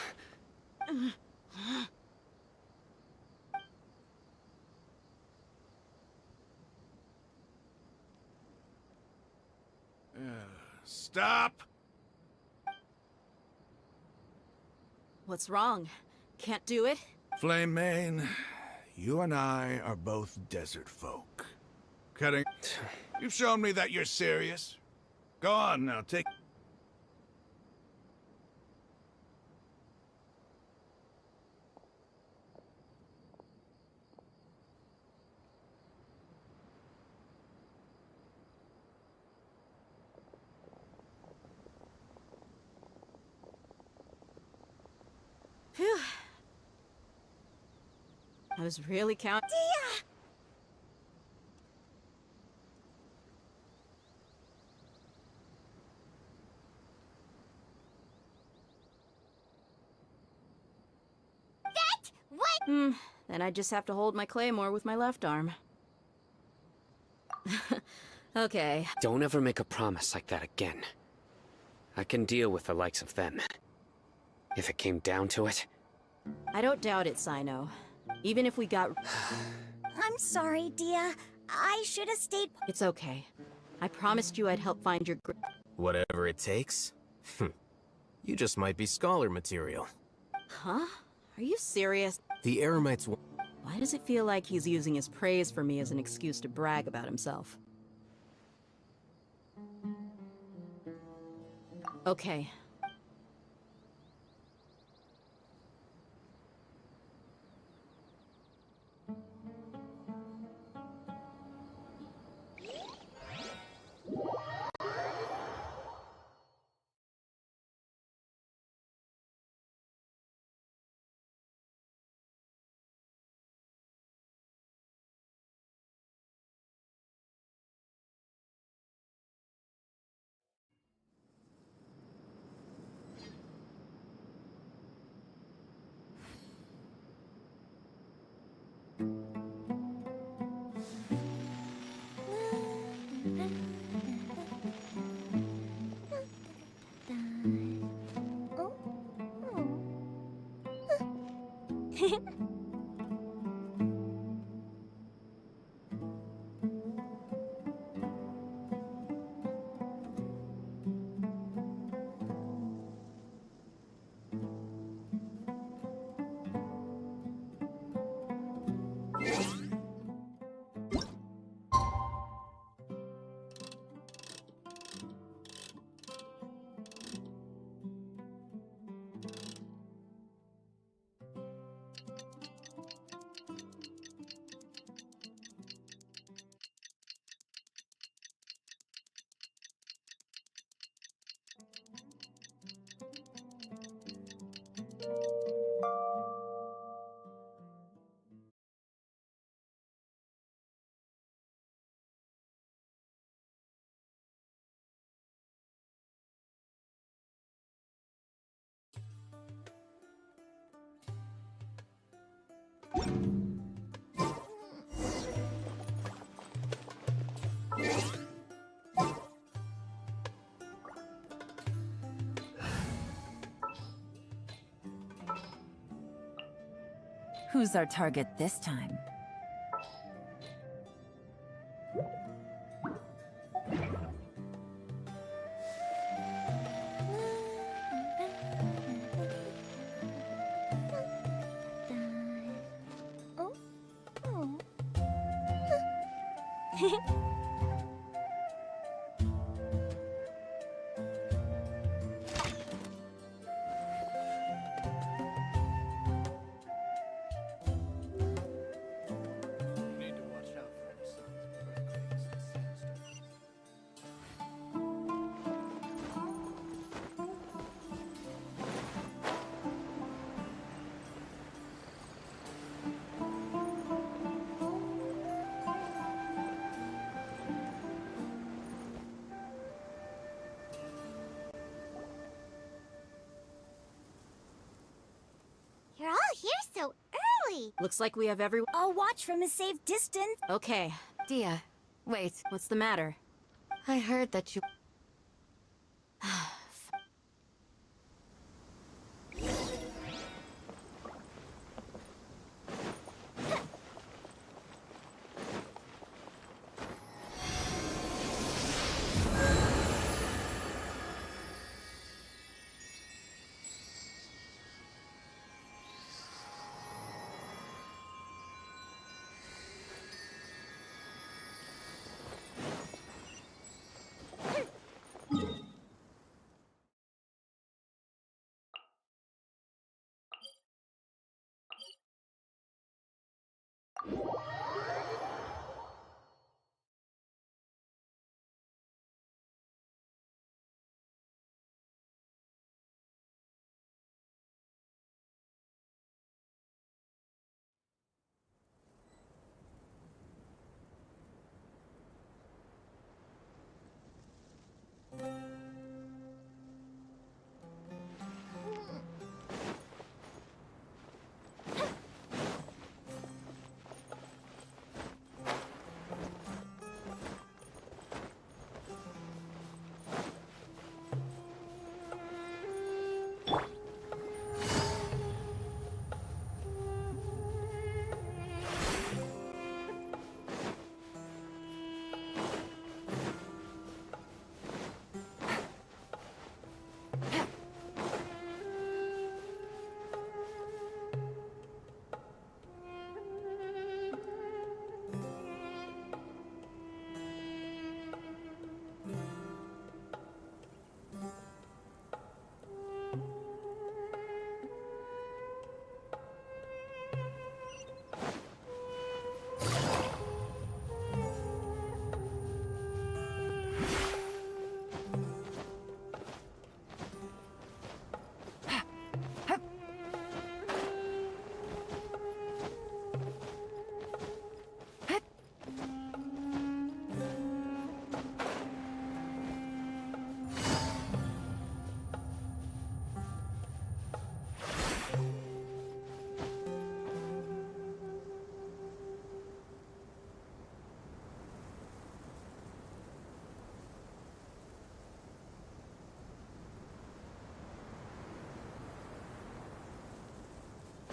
Stop! What's wrong? Can't do it? Flame Mane, you and I are both desert folk. Cutting. You've shown me that you're serious. Go on now, take... Phew. I was really counting. Dia! That? What? Then I just have to hold my claymore with my left arm. Okay. Don't ever make a promise like that again. I can deal with the likes of them. If it came down to it. I don't doubt it, Sino. Even if we got... I'm sorry, Dia. I should have stayed. It's okay. I promised you I'd help find your... Whatever it takes. You just might be scholar material. Huh? Are you serious? The Eremites... Why does it feel like he's using his praise for me as an excuse to brag about himself? Okay. Who's our target this time? You're all here so early. Looks like we have everyone. I'll watch from a safe distance. Okay. Dia, wait. What's the matter? I heard that you...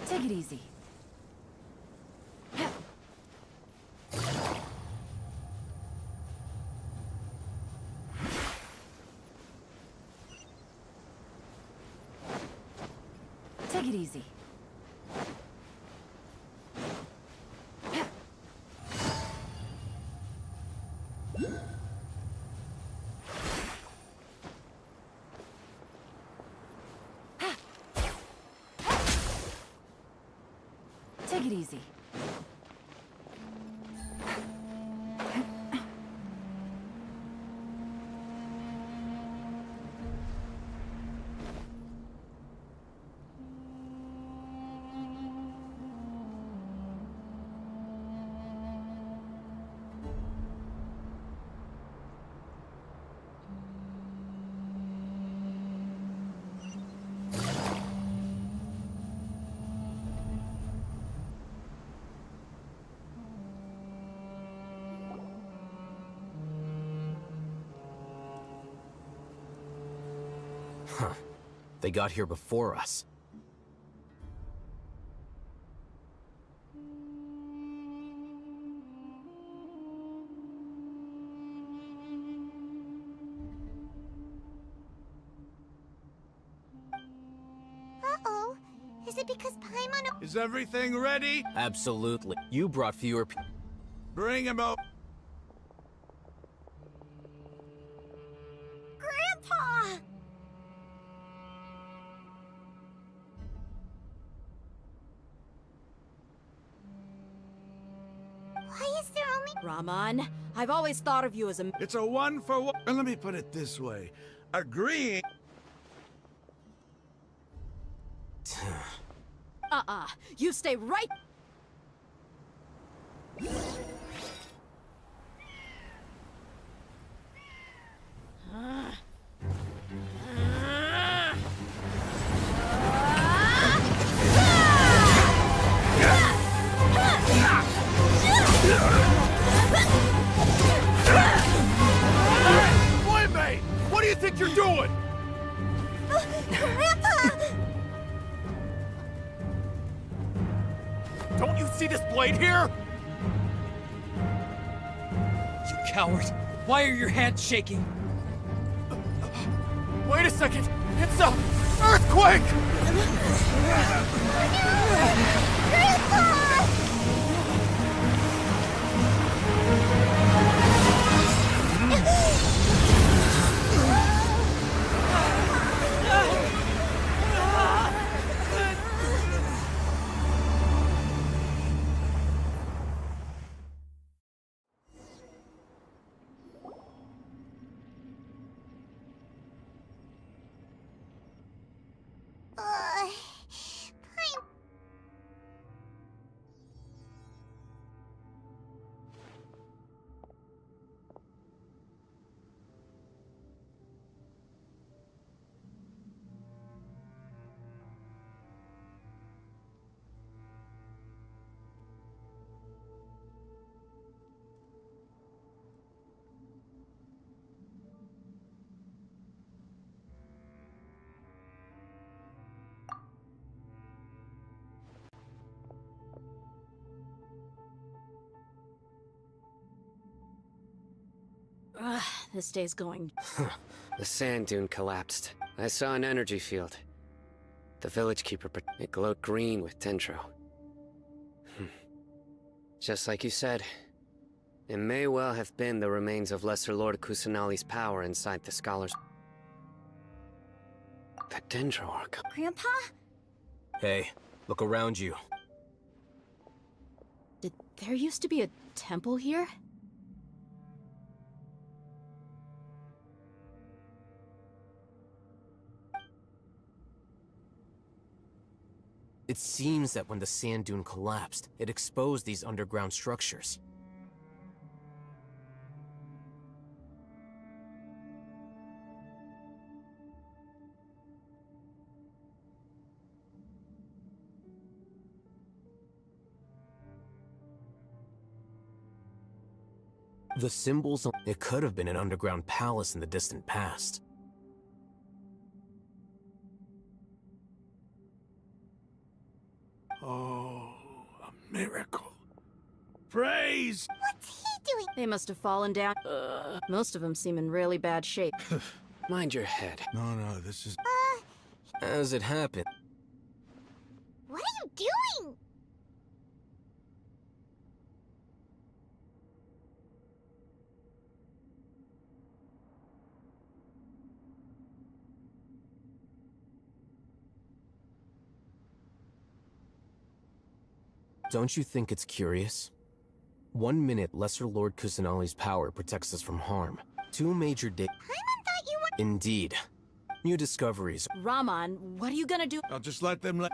Take it easy. Take it easy. Take it easy. Huh. They got here before us. Uh-oh. Is it because Paimon... Is everything ready? Absolutely. You brought fewer people. Bring him up. Grandpa! Why is there only... Rahman, I've always thought of you as a... It's a one for one. Let me put it this way. Agreeing... You stay right... Boy, what do you think you're doing? Grandpa! Don't you see this blade here? You coward! Why are your hands shaking? Wait a second! It's a earthquake! Grandpa! Ugh, this day's going. The sand dune collapsed. I saw an energy field. The village keeper, it glowed green with dendro. Just like you said, it may well have been the remains of Lesser Lord Kusanali's power inside the scholars. The dendro arc. Grandpa? Hey, look around you. Did there used to be a temple here? It seems that when the sand dune collapsed, it exposed these underground structures. The symbols, it could have been an underground palace in the distant past. Oh, a miracle. Praise! What's he doing? They must have fallen down. Most of them seem in really bad shape. Mind your head. No, this is... As it happened. What are you doing? Don't you think it's curious? 1 minute, Lesser Lord Kusanali's power protects us from harm. 2 major Paimon thought you were... Indeed. New discoveries. Raman, what are you gonna do? I'll just let them let...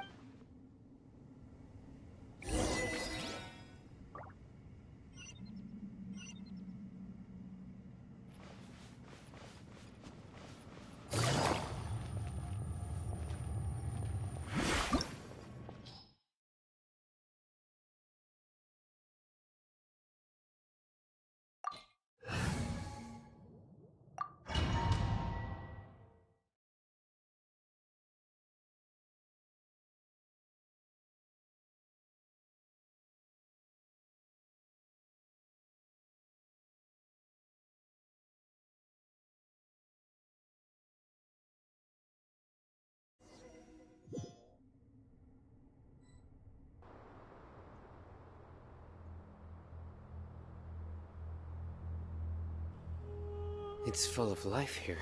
It's full of life here.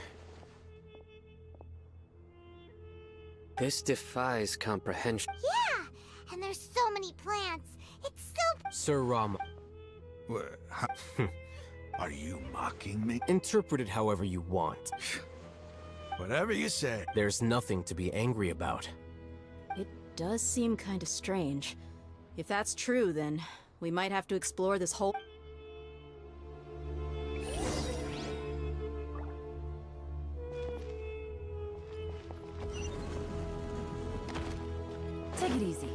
This defies comprehension. Yeah, and there's so many plants. It's so... Sir Ram. Are you mocking me? Interpret it however you want. Whatever you say. There's nothing to be angry about. It does seem kind of strange. If that's true, then we might have to explore this whole... Take it easy.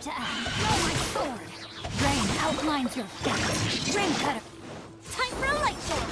to act. Throw my sword. Rain outlines your fate. Rain cutter. Time for a light sword.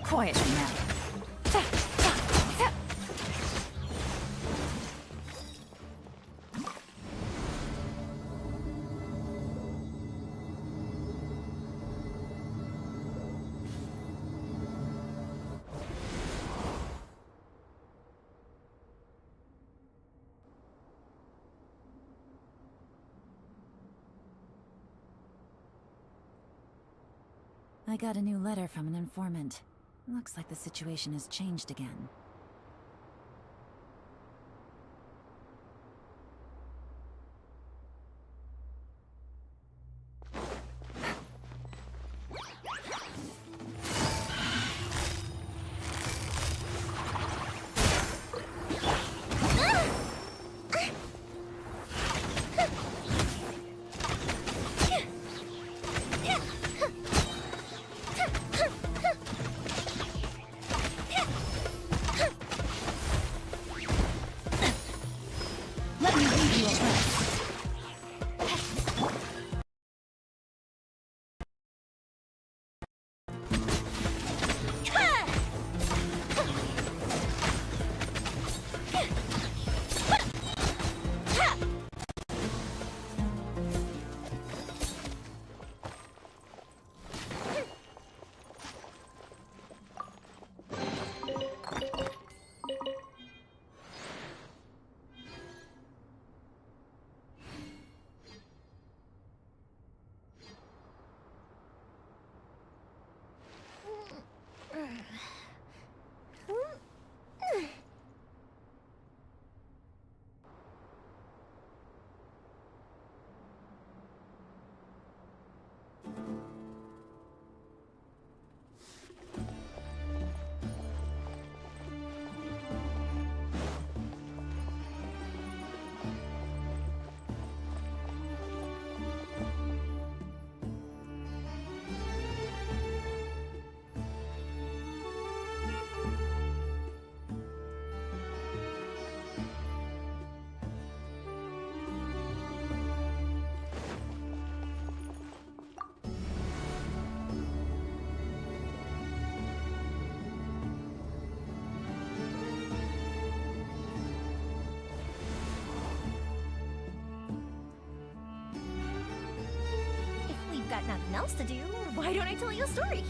Quietly now. I got a new letter from an informant. Looks like the situation has changed again. Got nothing else to do, why don't I tell you a story?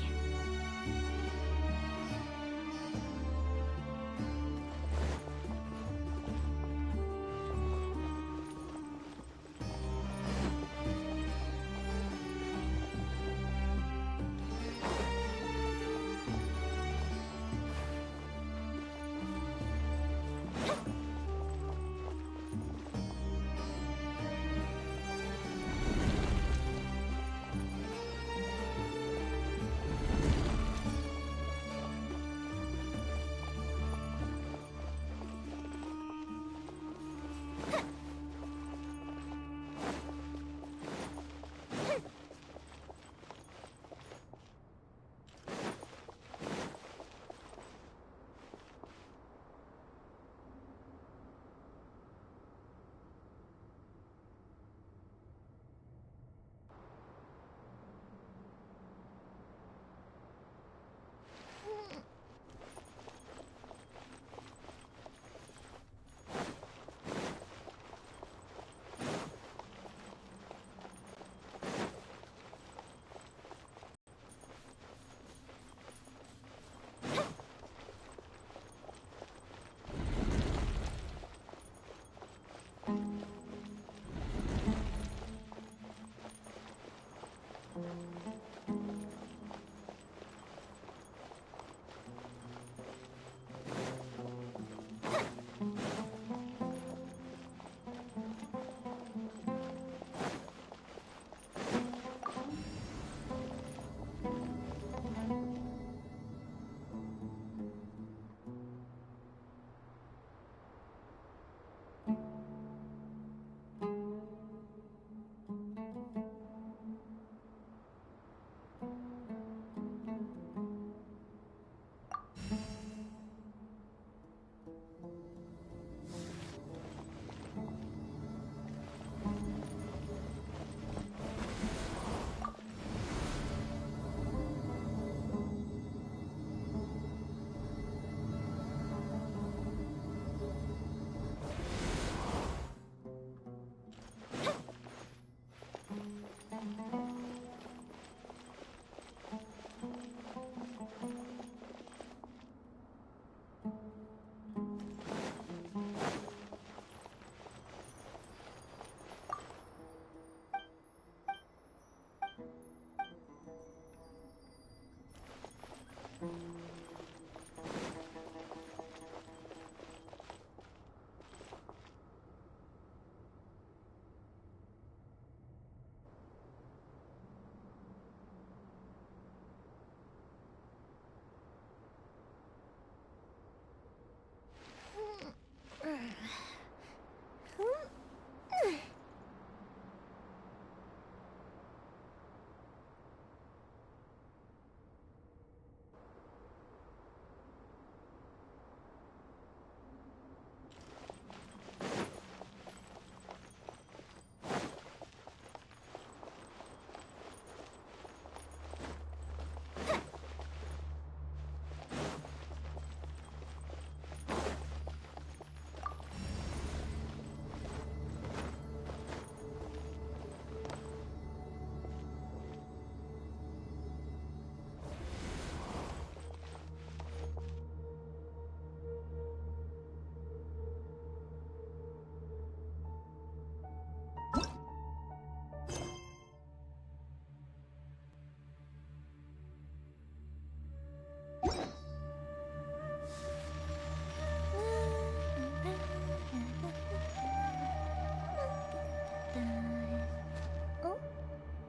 Oh?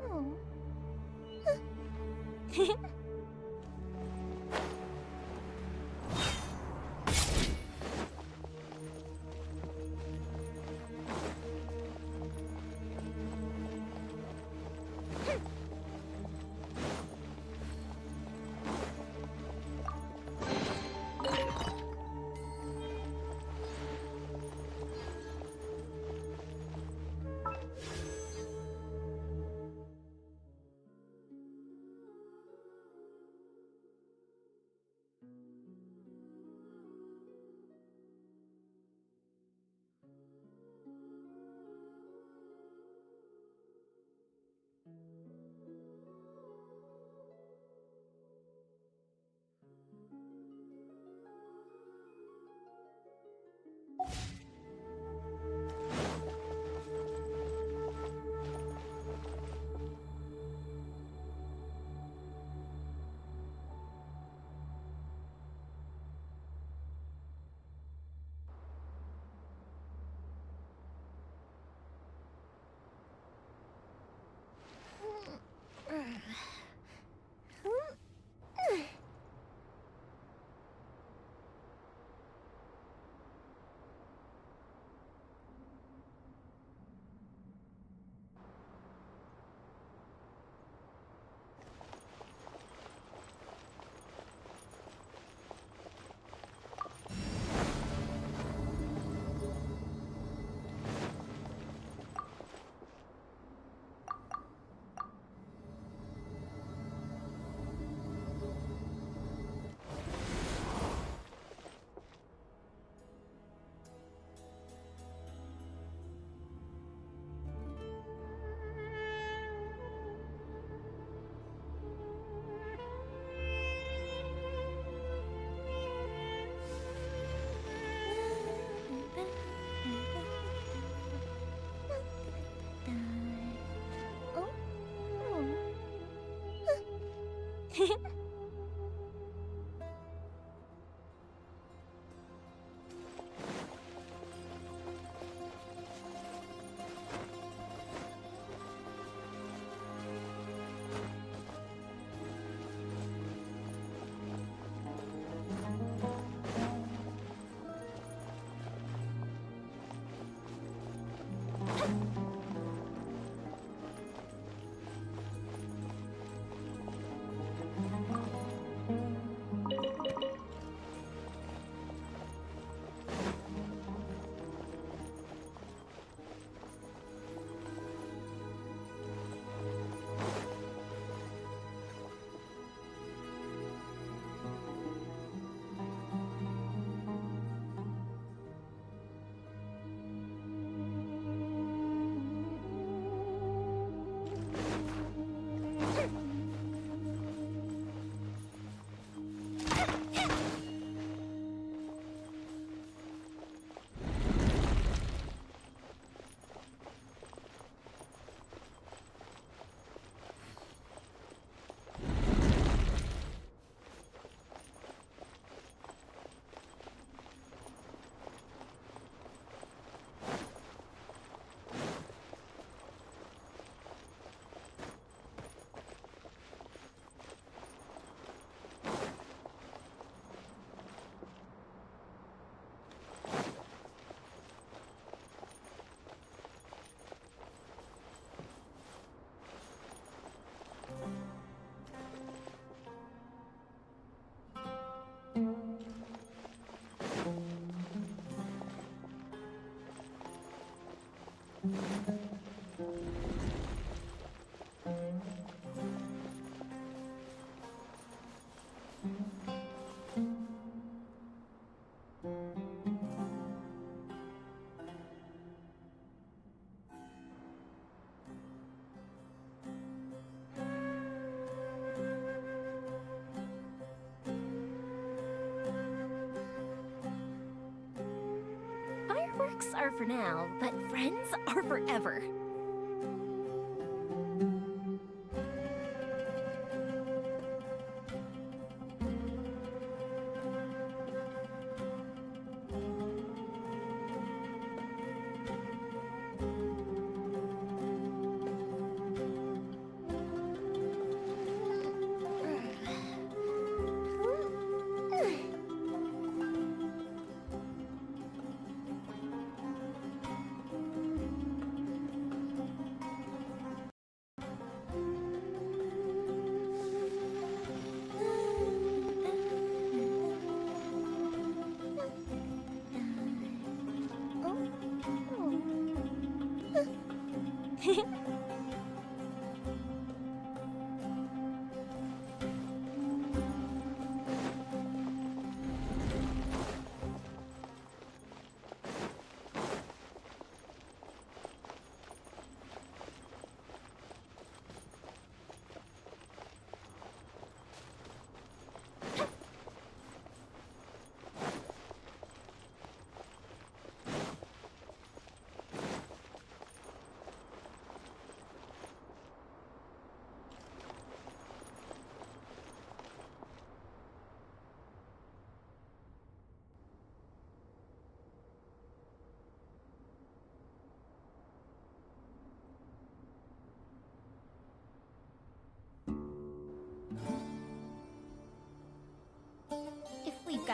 Oh. Fireworks are for now, but friends are forever.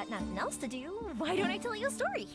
got nothing else to do, why don't I tell you a story?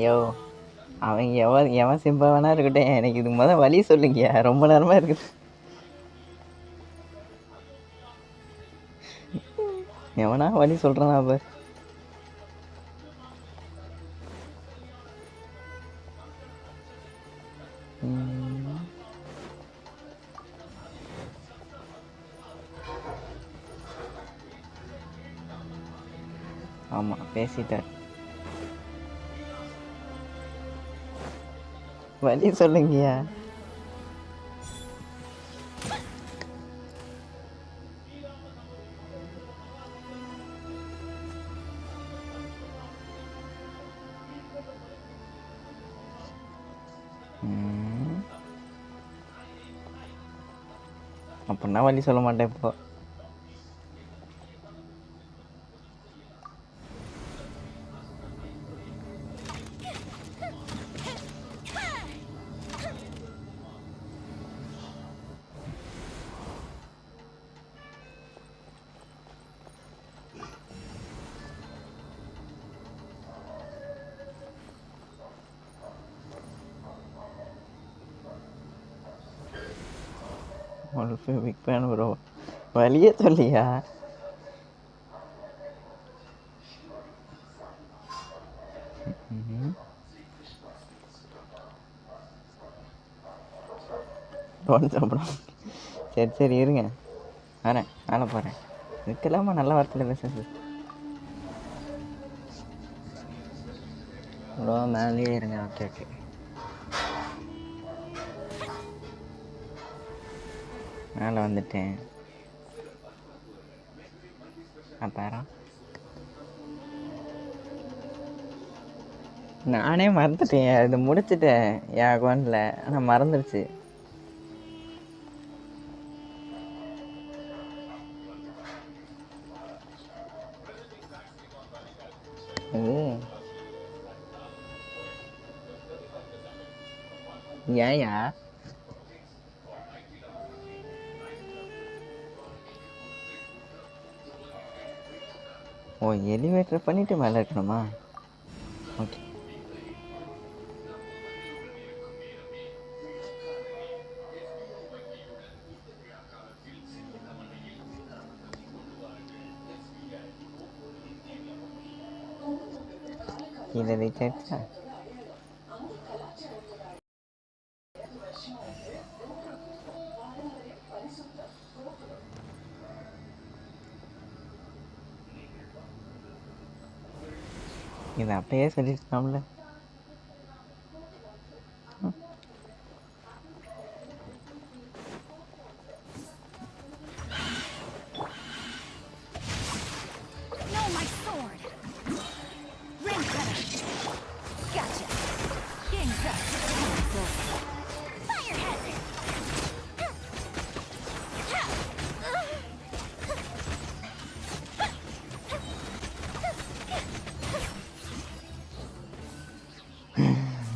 யோ அவன் எவன் Simba வேணா இருக்கட்டும், எனக்கு இது வழி சொல்லுங்கயா, ரொம்ப நேரமா இருக்குது. எவனா வழி சொல்றானா பாரு. ஆமா பேசிட்டார். வழி சொல்லுங்கயா. அப்படின்னா வழி சொல்ல மாட்டேன் இப்போ. பிக் ஃபேன் ப்ரோ, வழியே சொல்லியா. சாப்பிடும். சரி சரி இருங்க, வரேன், வேலை போகிறேன். இதுக்கெல்லாமா நல்ல வார்த்தையில் பேசுறது ப்ரோ. மேலேயே இருங்க. Okay okay. மேலே வந்துட்டேன். அப்புறம் நானே மறந்துட்டேன், இது முடிச்சுட்டேன் என் அக்கௌண்ட்டில், ஆனால் மறந்துடுச்சு. இது ஏயா ஓ எலிவேட்டர் பண்ணிட்டு மேலே இருக்கணுமா? ஓகே. இதை ரீசார்ஜா? இதை அப்படியே சொல்லிருக்கலாம்ல.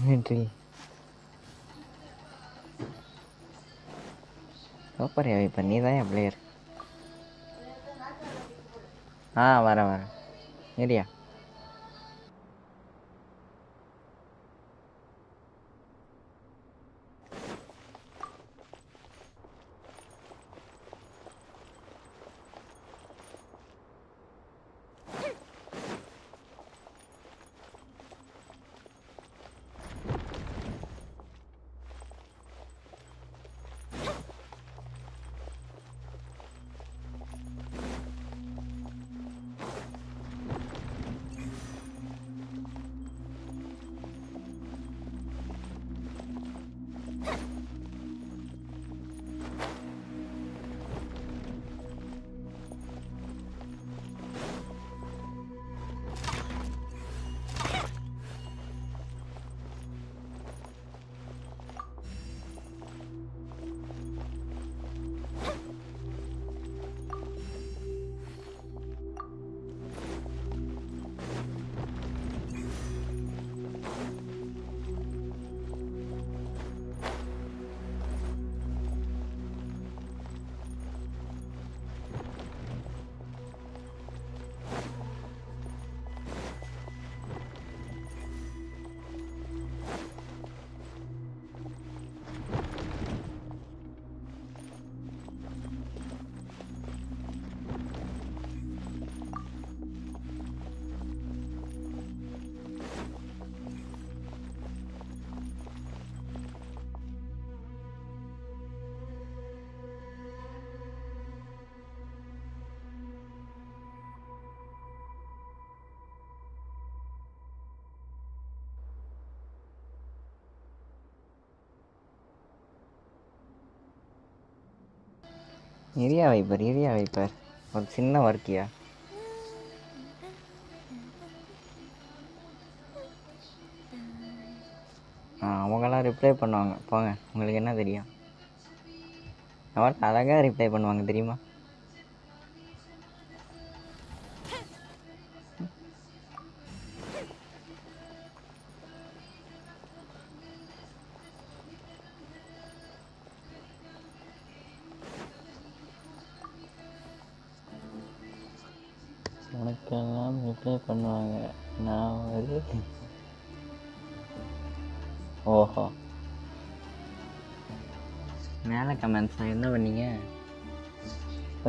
நன்றி. சூப்பர். இப்போ நீ தான் என் பிளேயர். வரேன் ஏரியா. ஏரியா வைப்பர் ஒரு சின்ன ஒர்க்கியா. அவங்களாம் ரிப்ளை பண்ணுவாங்க, போங்க, உங்களுக்கு என்ன தெரியும். அவள் அழகாக ரிப்ளை பண்ணுவாங்க தெரியுமா. உனக்கெல்லாம் ரிப்ளை பண்ணுவாங்க. நான் ஒரு ஓஹோ மேலே கமெண்ட்ஸ் என்ன பண்ணீங்க?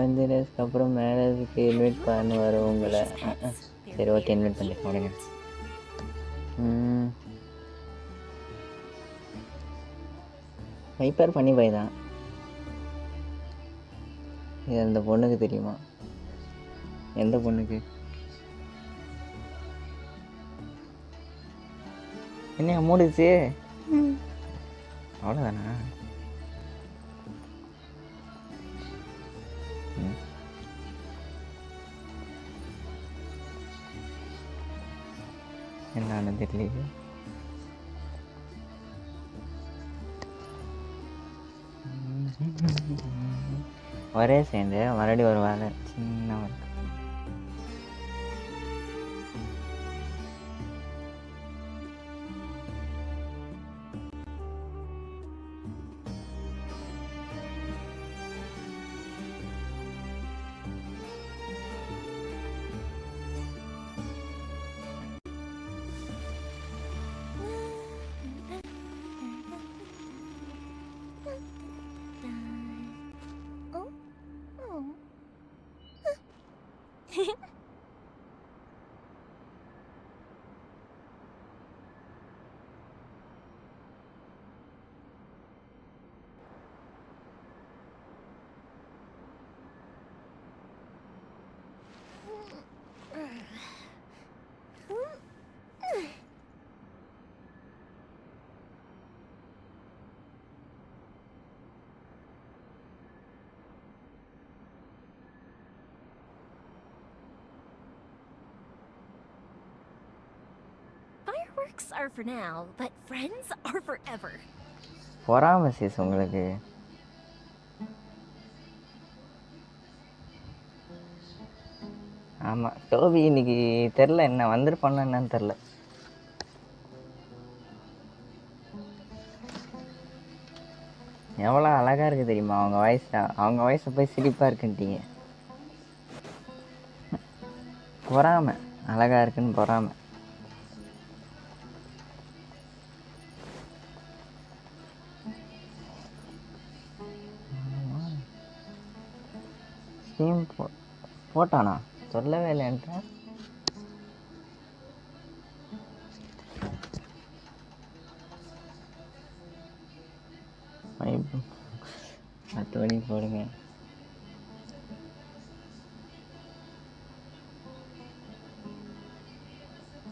5 டேஸ்க்கு அப்புறம் மேரேஜுக்கு இன்வைட் பண்ணுவார் உங்களை. சரி ஓகே, இன்வைட் பண்ணி விடுங்க. வைப்பர் பண்ணி போய் தான் இது அந்த பொண்ணுக்கு தெரியுமா? எந்த பொண்ணுக்கு? என்ன மூடுச்சு? அவ்வளோதானா? என்னன்னு தெரியல. ஒரே சேர்ந்து மறுபடியும் ஒரு வேலை சின்ன work. Fireworks are for now, but friends are forever. பொறாமை சீஸ் உங்களுக்கு. ஆமாம், டோபி இன்னைக்கு தெரில, என்ன வந்திருப்பான்னு என்னன்னு தெரில. எவ்வளோ அழகாக இருக்குது தெரியுமா அவங்க வாய்ஸ். அவங்க வாய்ஸை போய் சிரிப்பாக இருக்குன்ட்டீங்க. பொறாமை, அழகாக இருக்குன்னு பொறாமை. ஸ்டீம் போட்டானா? சொல்லவே இல்லைன்ட்ட. பத்து மணிக்கு போடுங்க.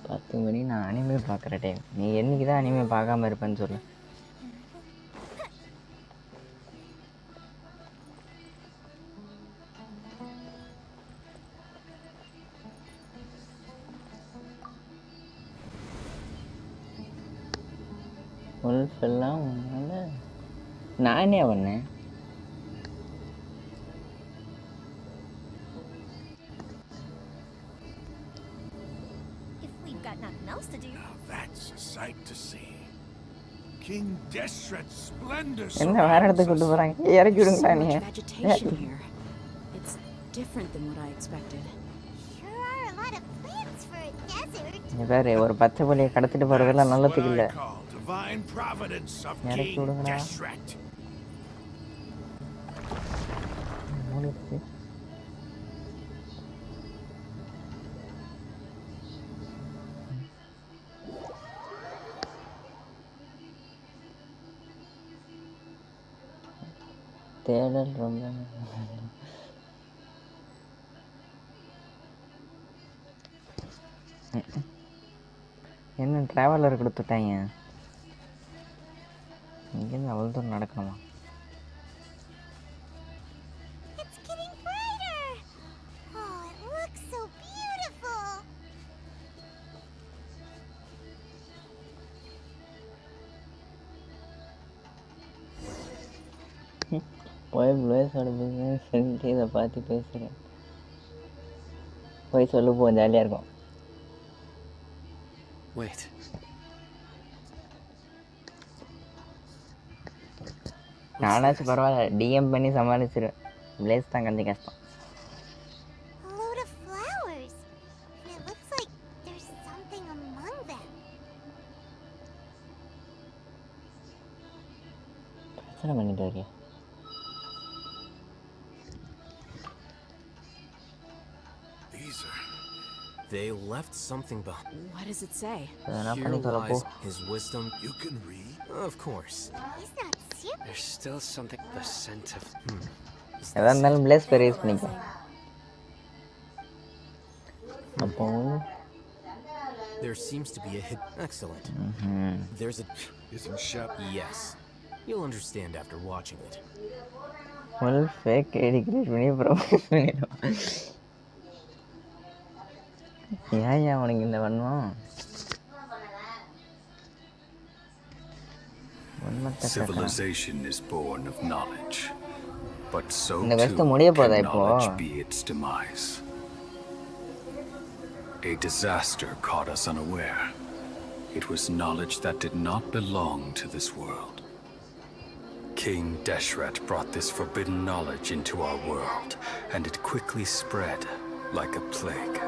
பத்து மணி நான் அனிமே பார்க்குற டைம். நீ என்னைக்கு தான் அனிமே பார்க்காம இருப்பேன்னு சொல்லு. உல்ஃபெல்லாம் நானே பண்ணேன். If we've got nothing else to do. Now that's a sight to see. King Deshret's splendor. என்ன வேற இடத்துக்கு கொண்டு போறாங்க? இறக்கி விடுங்கடா நீ. Vegetation here. It's different than what I expected. Sure are a lot of plants for a desert. நீ வேற ஒரு பச்சை புள்ளியை கடத்திட்டு போறதெல்லாம் நல்லதுக்கு இல்ல. Divine providence of இறக்கி King விடுங்கடா. Deshret. மூடிச்சு. தேடல் ரொம்ப என்ன டிராவலர் கொடுத்துட்டாங்க. இங்கேருந்து அவ்வளோ தூரம் நடக்கணுமா? It's போய் ப்ளேஸோட பிஸ்னஸ் செஞ்சு இதை பார்த்து பேசுகிறேன். போய் சொல்லு போ, ஜாலியாக இருக்கும். Wait. நானாச்சும் பரவாயில்ல, டிஎம் பண்ணி சமாளிச்சிருவேன். ப்ளேஸ் தான் கொஞ்சம் கஷ்டம். A load of flowers. And it looks like there's something among them. பிரச்சனை பண்ணிட்டு வரியா? They left something behind. What does it say? Here lies his wisdom. You can read? Of course. He's not serious. There's still something. The scent of. எதாக இருந்தாலும் place பேர் use பண்ணிக்க. அப்போ There seems to be a hit. Excellent. There's a. Isn't Shep? Yes. You'll understand after watching it. Full fake ID create பண்ணி promote பண்ணிடுவோம். ஏன் அவனுக்கு இந்த பண்ணுவோம்? Civilization is born of knowledge, but so இந்த too வெஸ்ட் முடிய போதா can இப்போ? knowledge be its demise. A disaster caught us unaware. It was knowledge that did not belong to this world. King Deshret brought this forbidden knowledge into our world, and it quickly spread like a plague.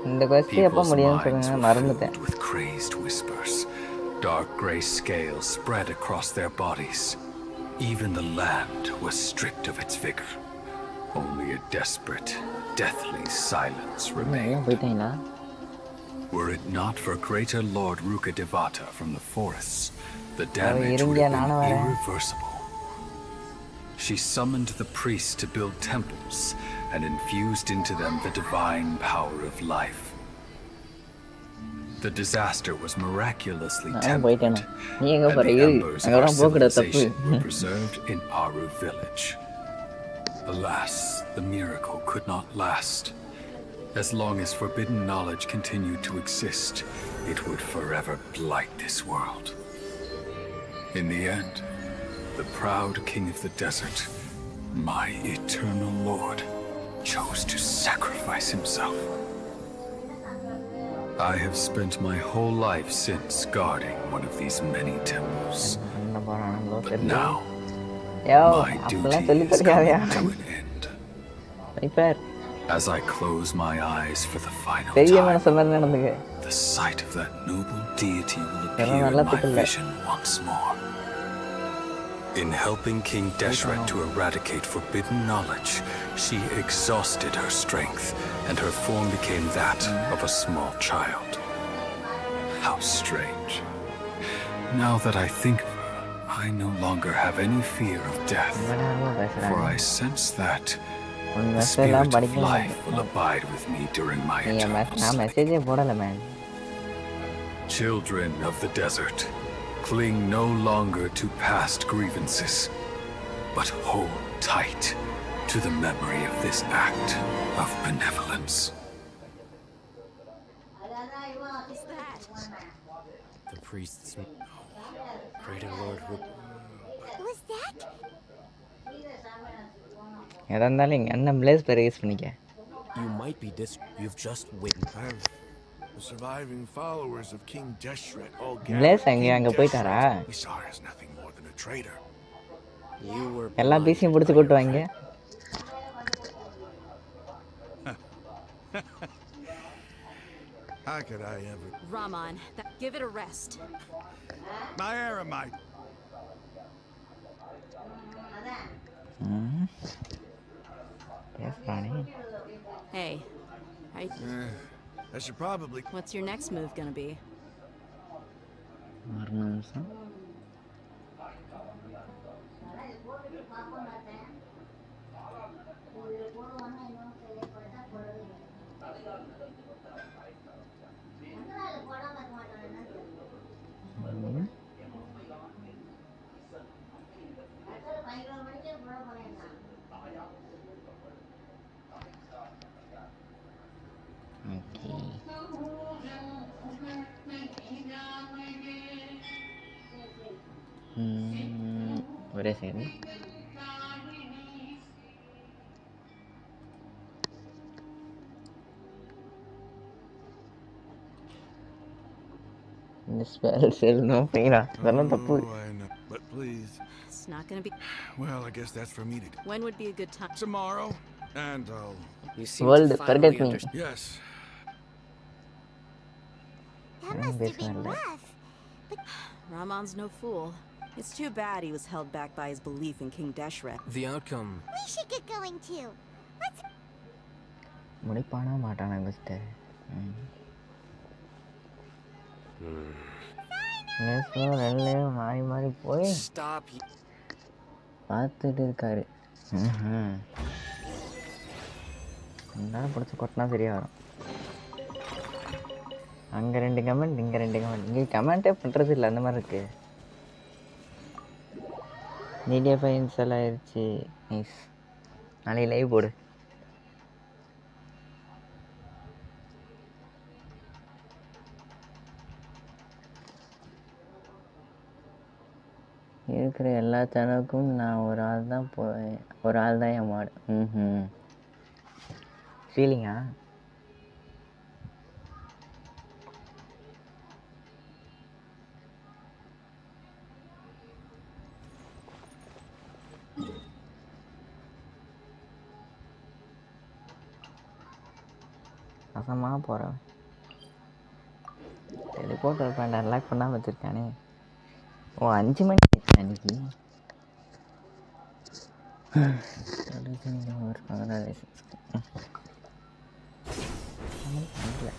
இந்த quest எப்போ முடியும்னு சொல்லுங்க, மறந்துட்டேன். With crazed whispers, dark gray scales spread across their bodies. Even the land was stripped of its vigor. Only a desperate, deathly silence remained. Were it not for greater Lord Ruka Devata from the forests, the damage would have been irreversible. She summoned the priests to build temples and infused into them the divine power of life. The disaster was miraculously tempered, and the embers of our civilization were preserved in Aru village. Alas, the miracle could not last. As long as forbidden knowledge continued to exist, it would forever blight this world. In the end, the proud king of the desert, my eternal lord, chose to sacrifice himself. I have spent my whole life since guarding one of these many temples. But now, my duty is coming to an end. As I close my eyes for the final time, the sight of that noble deity will appear in my vision once more. In helping King Deshret to eradicate forbidden knowledge, she exhausted her strength, and her form became that of a small child. How strange. Now that I think of her, I no longer have any fear of death, for I sense that the spirit of life will abide with me during my eternal sleep. Children of the desert, cling no longer to past grievances, but hold tight to the memory of this act of benevolence. The priests. Greater Lord Ruka. Was that? எதா இருந்தாலும் இங்கே என்ன place பேர் use பண்ணிக்க. You might be You've just waited. The surviving followers of King Deshret all place அங்கே போயிட்டாரா? We saw her as nothing more than a traitor. You were எல்லா பீஸையும் பிடிச்சி கூட்டு வாங்க. How could I ever? Raman, give it a rest. My Aramite. Yes, Ronnie. Hey, I should probably. What's your next move gonna be? ஒரு நிமிஷம். ஒரே second. This spells no pain. அதெல்லாம் தப்பு. I know, but please. It's not gonna be. Well, I guess that's for me to do. When would be a good time? Tomorrow, and I'll. You seem World, to forget finally me. understand. Yes. That must have been rough. But Ramon's no fool. It's too bad he was held back by his belief in King Deshret. The outcome. we should get going too. Let's. முடிப்பானா மாட்டானா first. ரெண்டுலையும் மாறி மாறி போய் Stop. பார்த்துட்டு இருக்காரு. என்னால் பிடிச்சி கொட்டினா சரியாக வரும். அங்கே 2 கமெண்ட், இங்கே 2 கமெண்ட். இங்கே கமெண்ட்டே பண்ணுறது இல்லை, அந்த மாதிரி இருக்கு. மீடியா இன்ஸ்டால் ஆயிடுச்சு. நைஸ். நாளைக்கு லைவ் போடு. இருக்கிற எல்லா சேனலுக்கும் நான் ஒரு ஆள் தான் என் மாடு. ஃபீலிங்கா? கசமாக போகிறேன். டெலிபோர்ட் இருப்பேன், அன்லாக் பண்ணாமல் வச்சுருக்கானே. ஓ 5 மணி அன்னைக்கு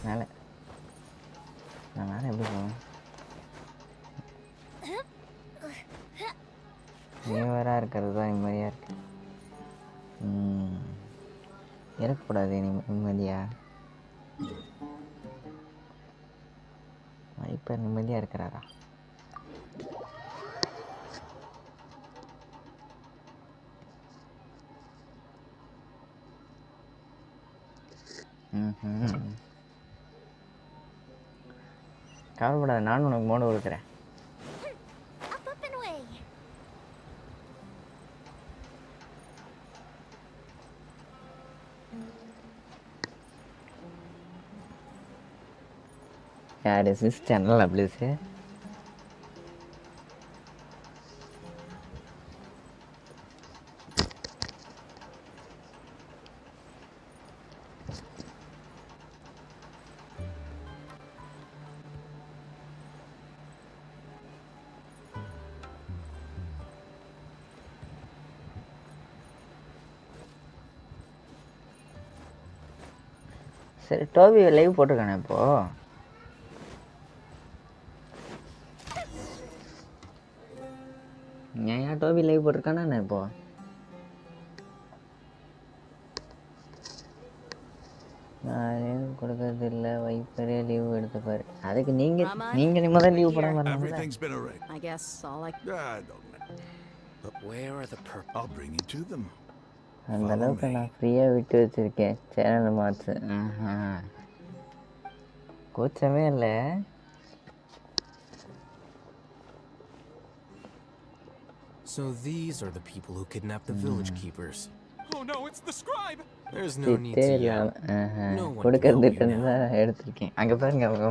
மேலே நான் மேலே எப்படி போவேன்? நிம்மதியாக இருக்கிறது தான் நிம்மதியாக இருக்கு. இருக்கக்கூடாது நிம்மதியா. வைப்பர் நிம்மதியாக இருக்கிறாரா? கவலைப்படாத, நானும் உனக்கு மோடு கொடுக்குறேன். யார் சேனல் அப்ளீஸு? சரி, டோபி லைவ் போட்டிருக்கானே இப்போ. ஏன் டோபி லைவ் போட்டிருக்கானே இப்போ? நான் கொடுக்கறது இல்லை, வைப்பரே லீவ் எடுத்துப்பாரு. அதுக்கு நீங்க நிம்மதியாக லீவ் போடாம இருந்தாங்க. I guess all I. But where are the purple? I'll bring you to them. அந்த அளவுக்கு நான் ஃப்ரீயாக விட்டு வச்சிருக்கேன் சேனல் மாற்று. கூச்சமே இல்லை. So these are the people who kidnapped the village keepers. Oh no, it's the scribe. There's no need to yell. கொடுக்கறதுக்கு தான் எடுத்திருக்கேன். அங்கே பாருங்க,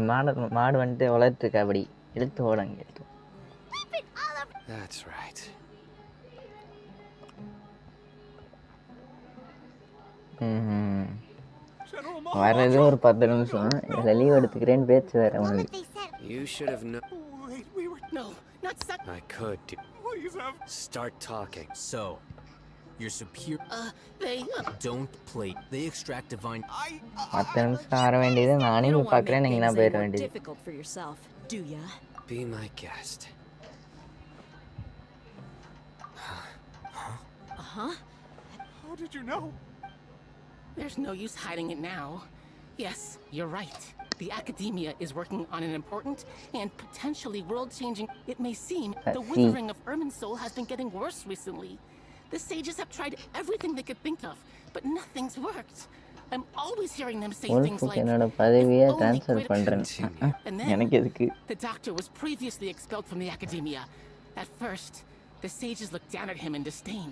மாடு வந்துட்டு வளர்த்துருக்கா. அப்படி எடுத்து ஓடாங்க. That's right. வர்றது ஒரு 10 நிமிஷம். இதில் லீவ் எடுத்துக்கிறேன்னு பேச்சு வேற உனக்கு. You should have known. Wait, we were no, not such. I could. Please have. Start talking. So, your superior. They don't play. They extract divine. 10 நிமிஷம் வர வேண்டியது நானே பார்க்குறேன். நீங்க தான் போயிட வேண்டியது. Difficult for yourself, do ya? Be my guest. How did you know? There's no use hiding it now. Yes, you're right. The academia is working on an important and potentially world-changing. It may seem the withering of Ermin's soul has been getting worse recently. The sages have tried everything they could think of, but nothing's worked. I'm always hearing them say things like, என்னோட பதவியை transfer பண்றேன். எனக்கு எதுக்கு? The doctor was previously expelled from the academia. At first, The sages looked down at him in disdain.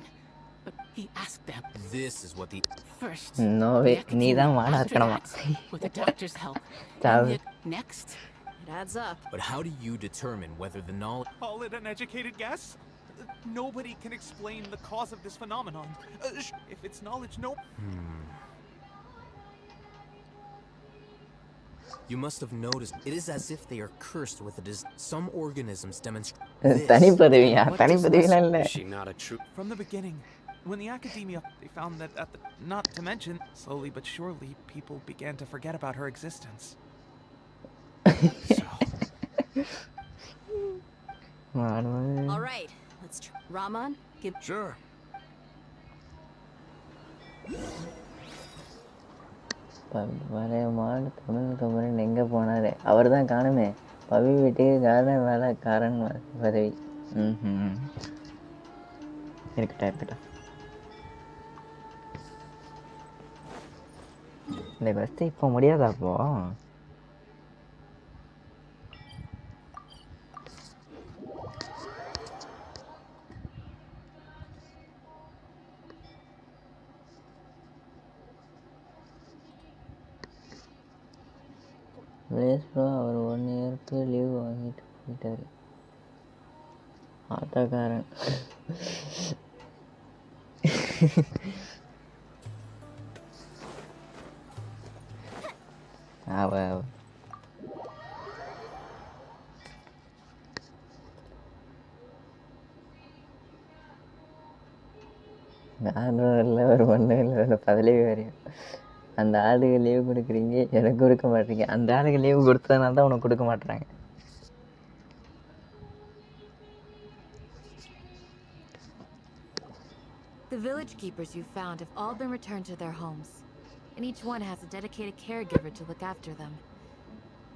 But he asked them. This is what the... First, No the way. academia, நீதான் வாடா after இருக்கணுமா? that, with the doctor's help. Ciao. Next, It adds up. But how do you determine whether the knowledge... Call it an educated guess? Nobody can explain the cause of this phenomenon. If it's knowledge, no... You must have noticed, it is as if they are cursed with a disease. Some organisms demonstrate தனிப்பதவியா? தனிப்பதவிலாம் இல்ல. Is she not a true... From the beginning, when the academia, they found that not to mention, slowly but surely, people began to forget about her existence. All right, let's try. Raman, give. Sure. பழைய மாடு தமிழ் கமரன் எங்கே போனாரு? அவர் தான் காணுமே. பவி வீட்டுக்கு காரண வேலைக்காரன் பதவி. இருக்கட்டும். இந்த பஸ்ட்டு இப்போ முடியாதா அப்போ? விலேஜ் ப்ரோ அவர் 1 இயருக்கு லீவ் வாங்கிட்டு போயிட்டாரு. ஆட்டோக்காரன். நானும் இல்லை ஒரு ஒன்றும் இல்லை பதவி வரையும். அந்த ஆளுக்கு லீவு கொடுக்குறீங்க, எனக்கு கொடுக்க மாட்டீங்க. அந்த ஆளுக்கு லீவு கொடுத்ததுனால தான் உனக்கு கொடுக்க மாட்டுறாங்க. The village keepers you found have all been returned to their homes, and each one has a dedicated caregiver to look after them.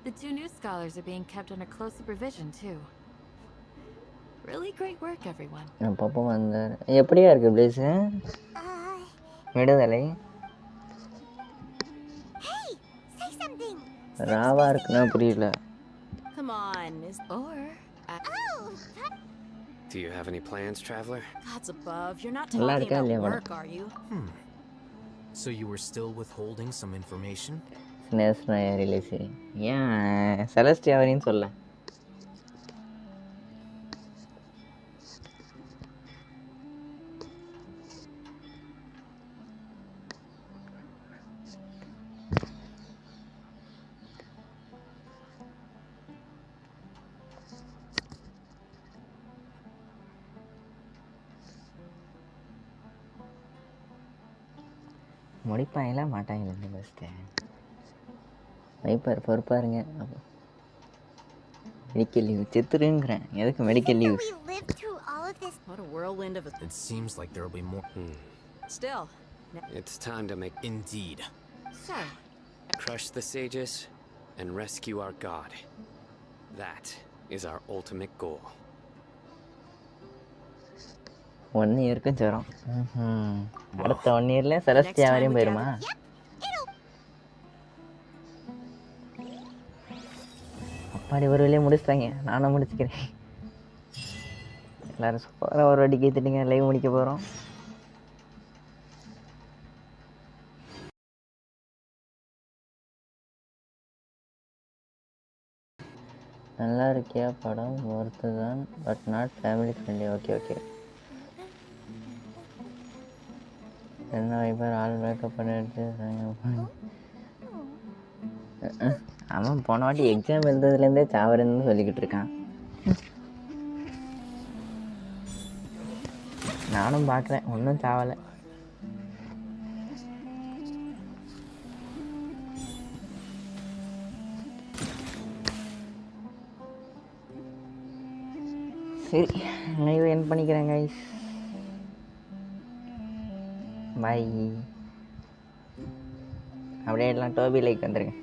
The 2 new scholars are being kept under close supervision too. Really great work, everyone. அப்பப்போ வந்தார். எப்படியா இருக்கு place? விடுதலை ராவா இருக்குன்னா புரியல. Come on, Do you have any plans, traveler? God's above. You're not talking about work, are you? So you were still withholding some information? ஸ்னேஸ் நான் release ஏன் செலஸ்டியா வரையும் சொல்ல. முடிப்பாங்களா மாட்டாங்களா இந்த பஸ்ட்டை? வைப்பார் பொறுப்பாருங்க. அப்போ மெடிக்கல் லீவ் செத்துருங்கிறேன். எதுக்கு medical leave? What a whirlwind of a... It seems like there will be more. Still. It's time to make... Indeed. So. Crush the sages and rescue our god. That is our ultimate goal. 1 இயருக்கும் ஜரம். அடுத்த 1 இயர்ல செலஸ்டியா வரையும் போயிருமா? அப்பாடி ஒரு வழியாக முடிச்சிட்டாங்க. நானும் முடிச்சுக்கிறேன். எல்லாரும் சூப்பராக ஒரு வாட்டி கேத்துட்டீங்க. லைவ் முடிக்க போகிறோம். நல்லா இருக்கியா? படம் ஒர்த்து தான், but not family friendly. Okay என்ன வைப்பர் ஆள் மேக்கப் பண்ணிட்டு அவன் போன வாட்டி எக்ஸாம் எழுதுறதுலேருந்தே சாவரன்னு சொல்லிக்கிட்டு இருக்கான். நானும் பார்க்குறேன், ஒன்றும் சாவலை. சரி, லைவ் என் பண்ணிக்கிறேன் கைஸ். பாய். அப்படியே எல்லாம் டோபி லைக் வந்துருங்க.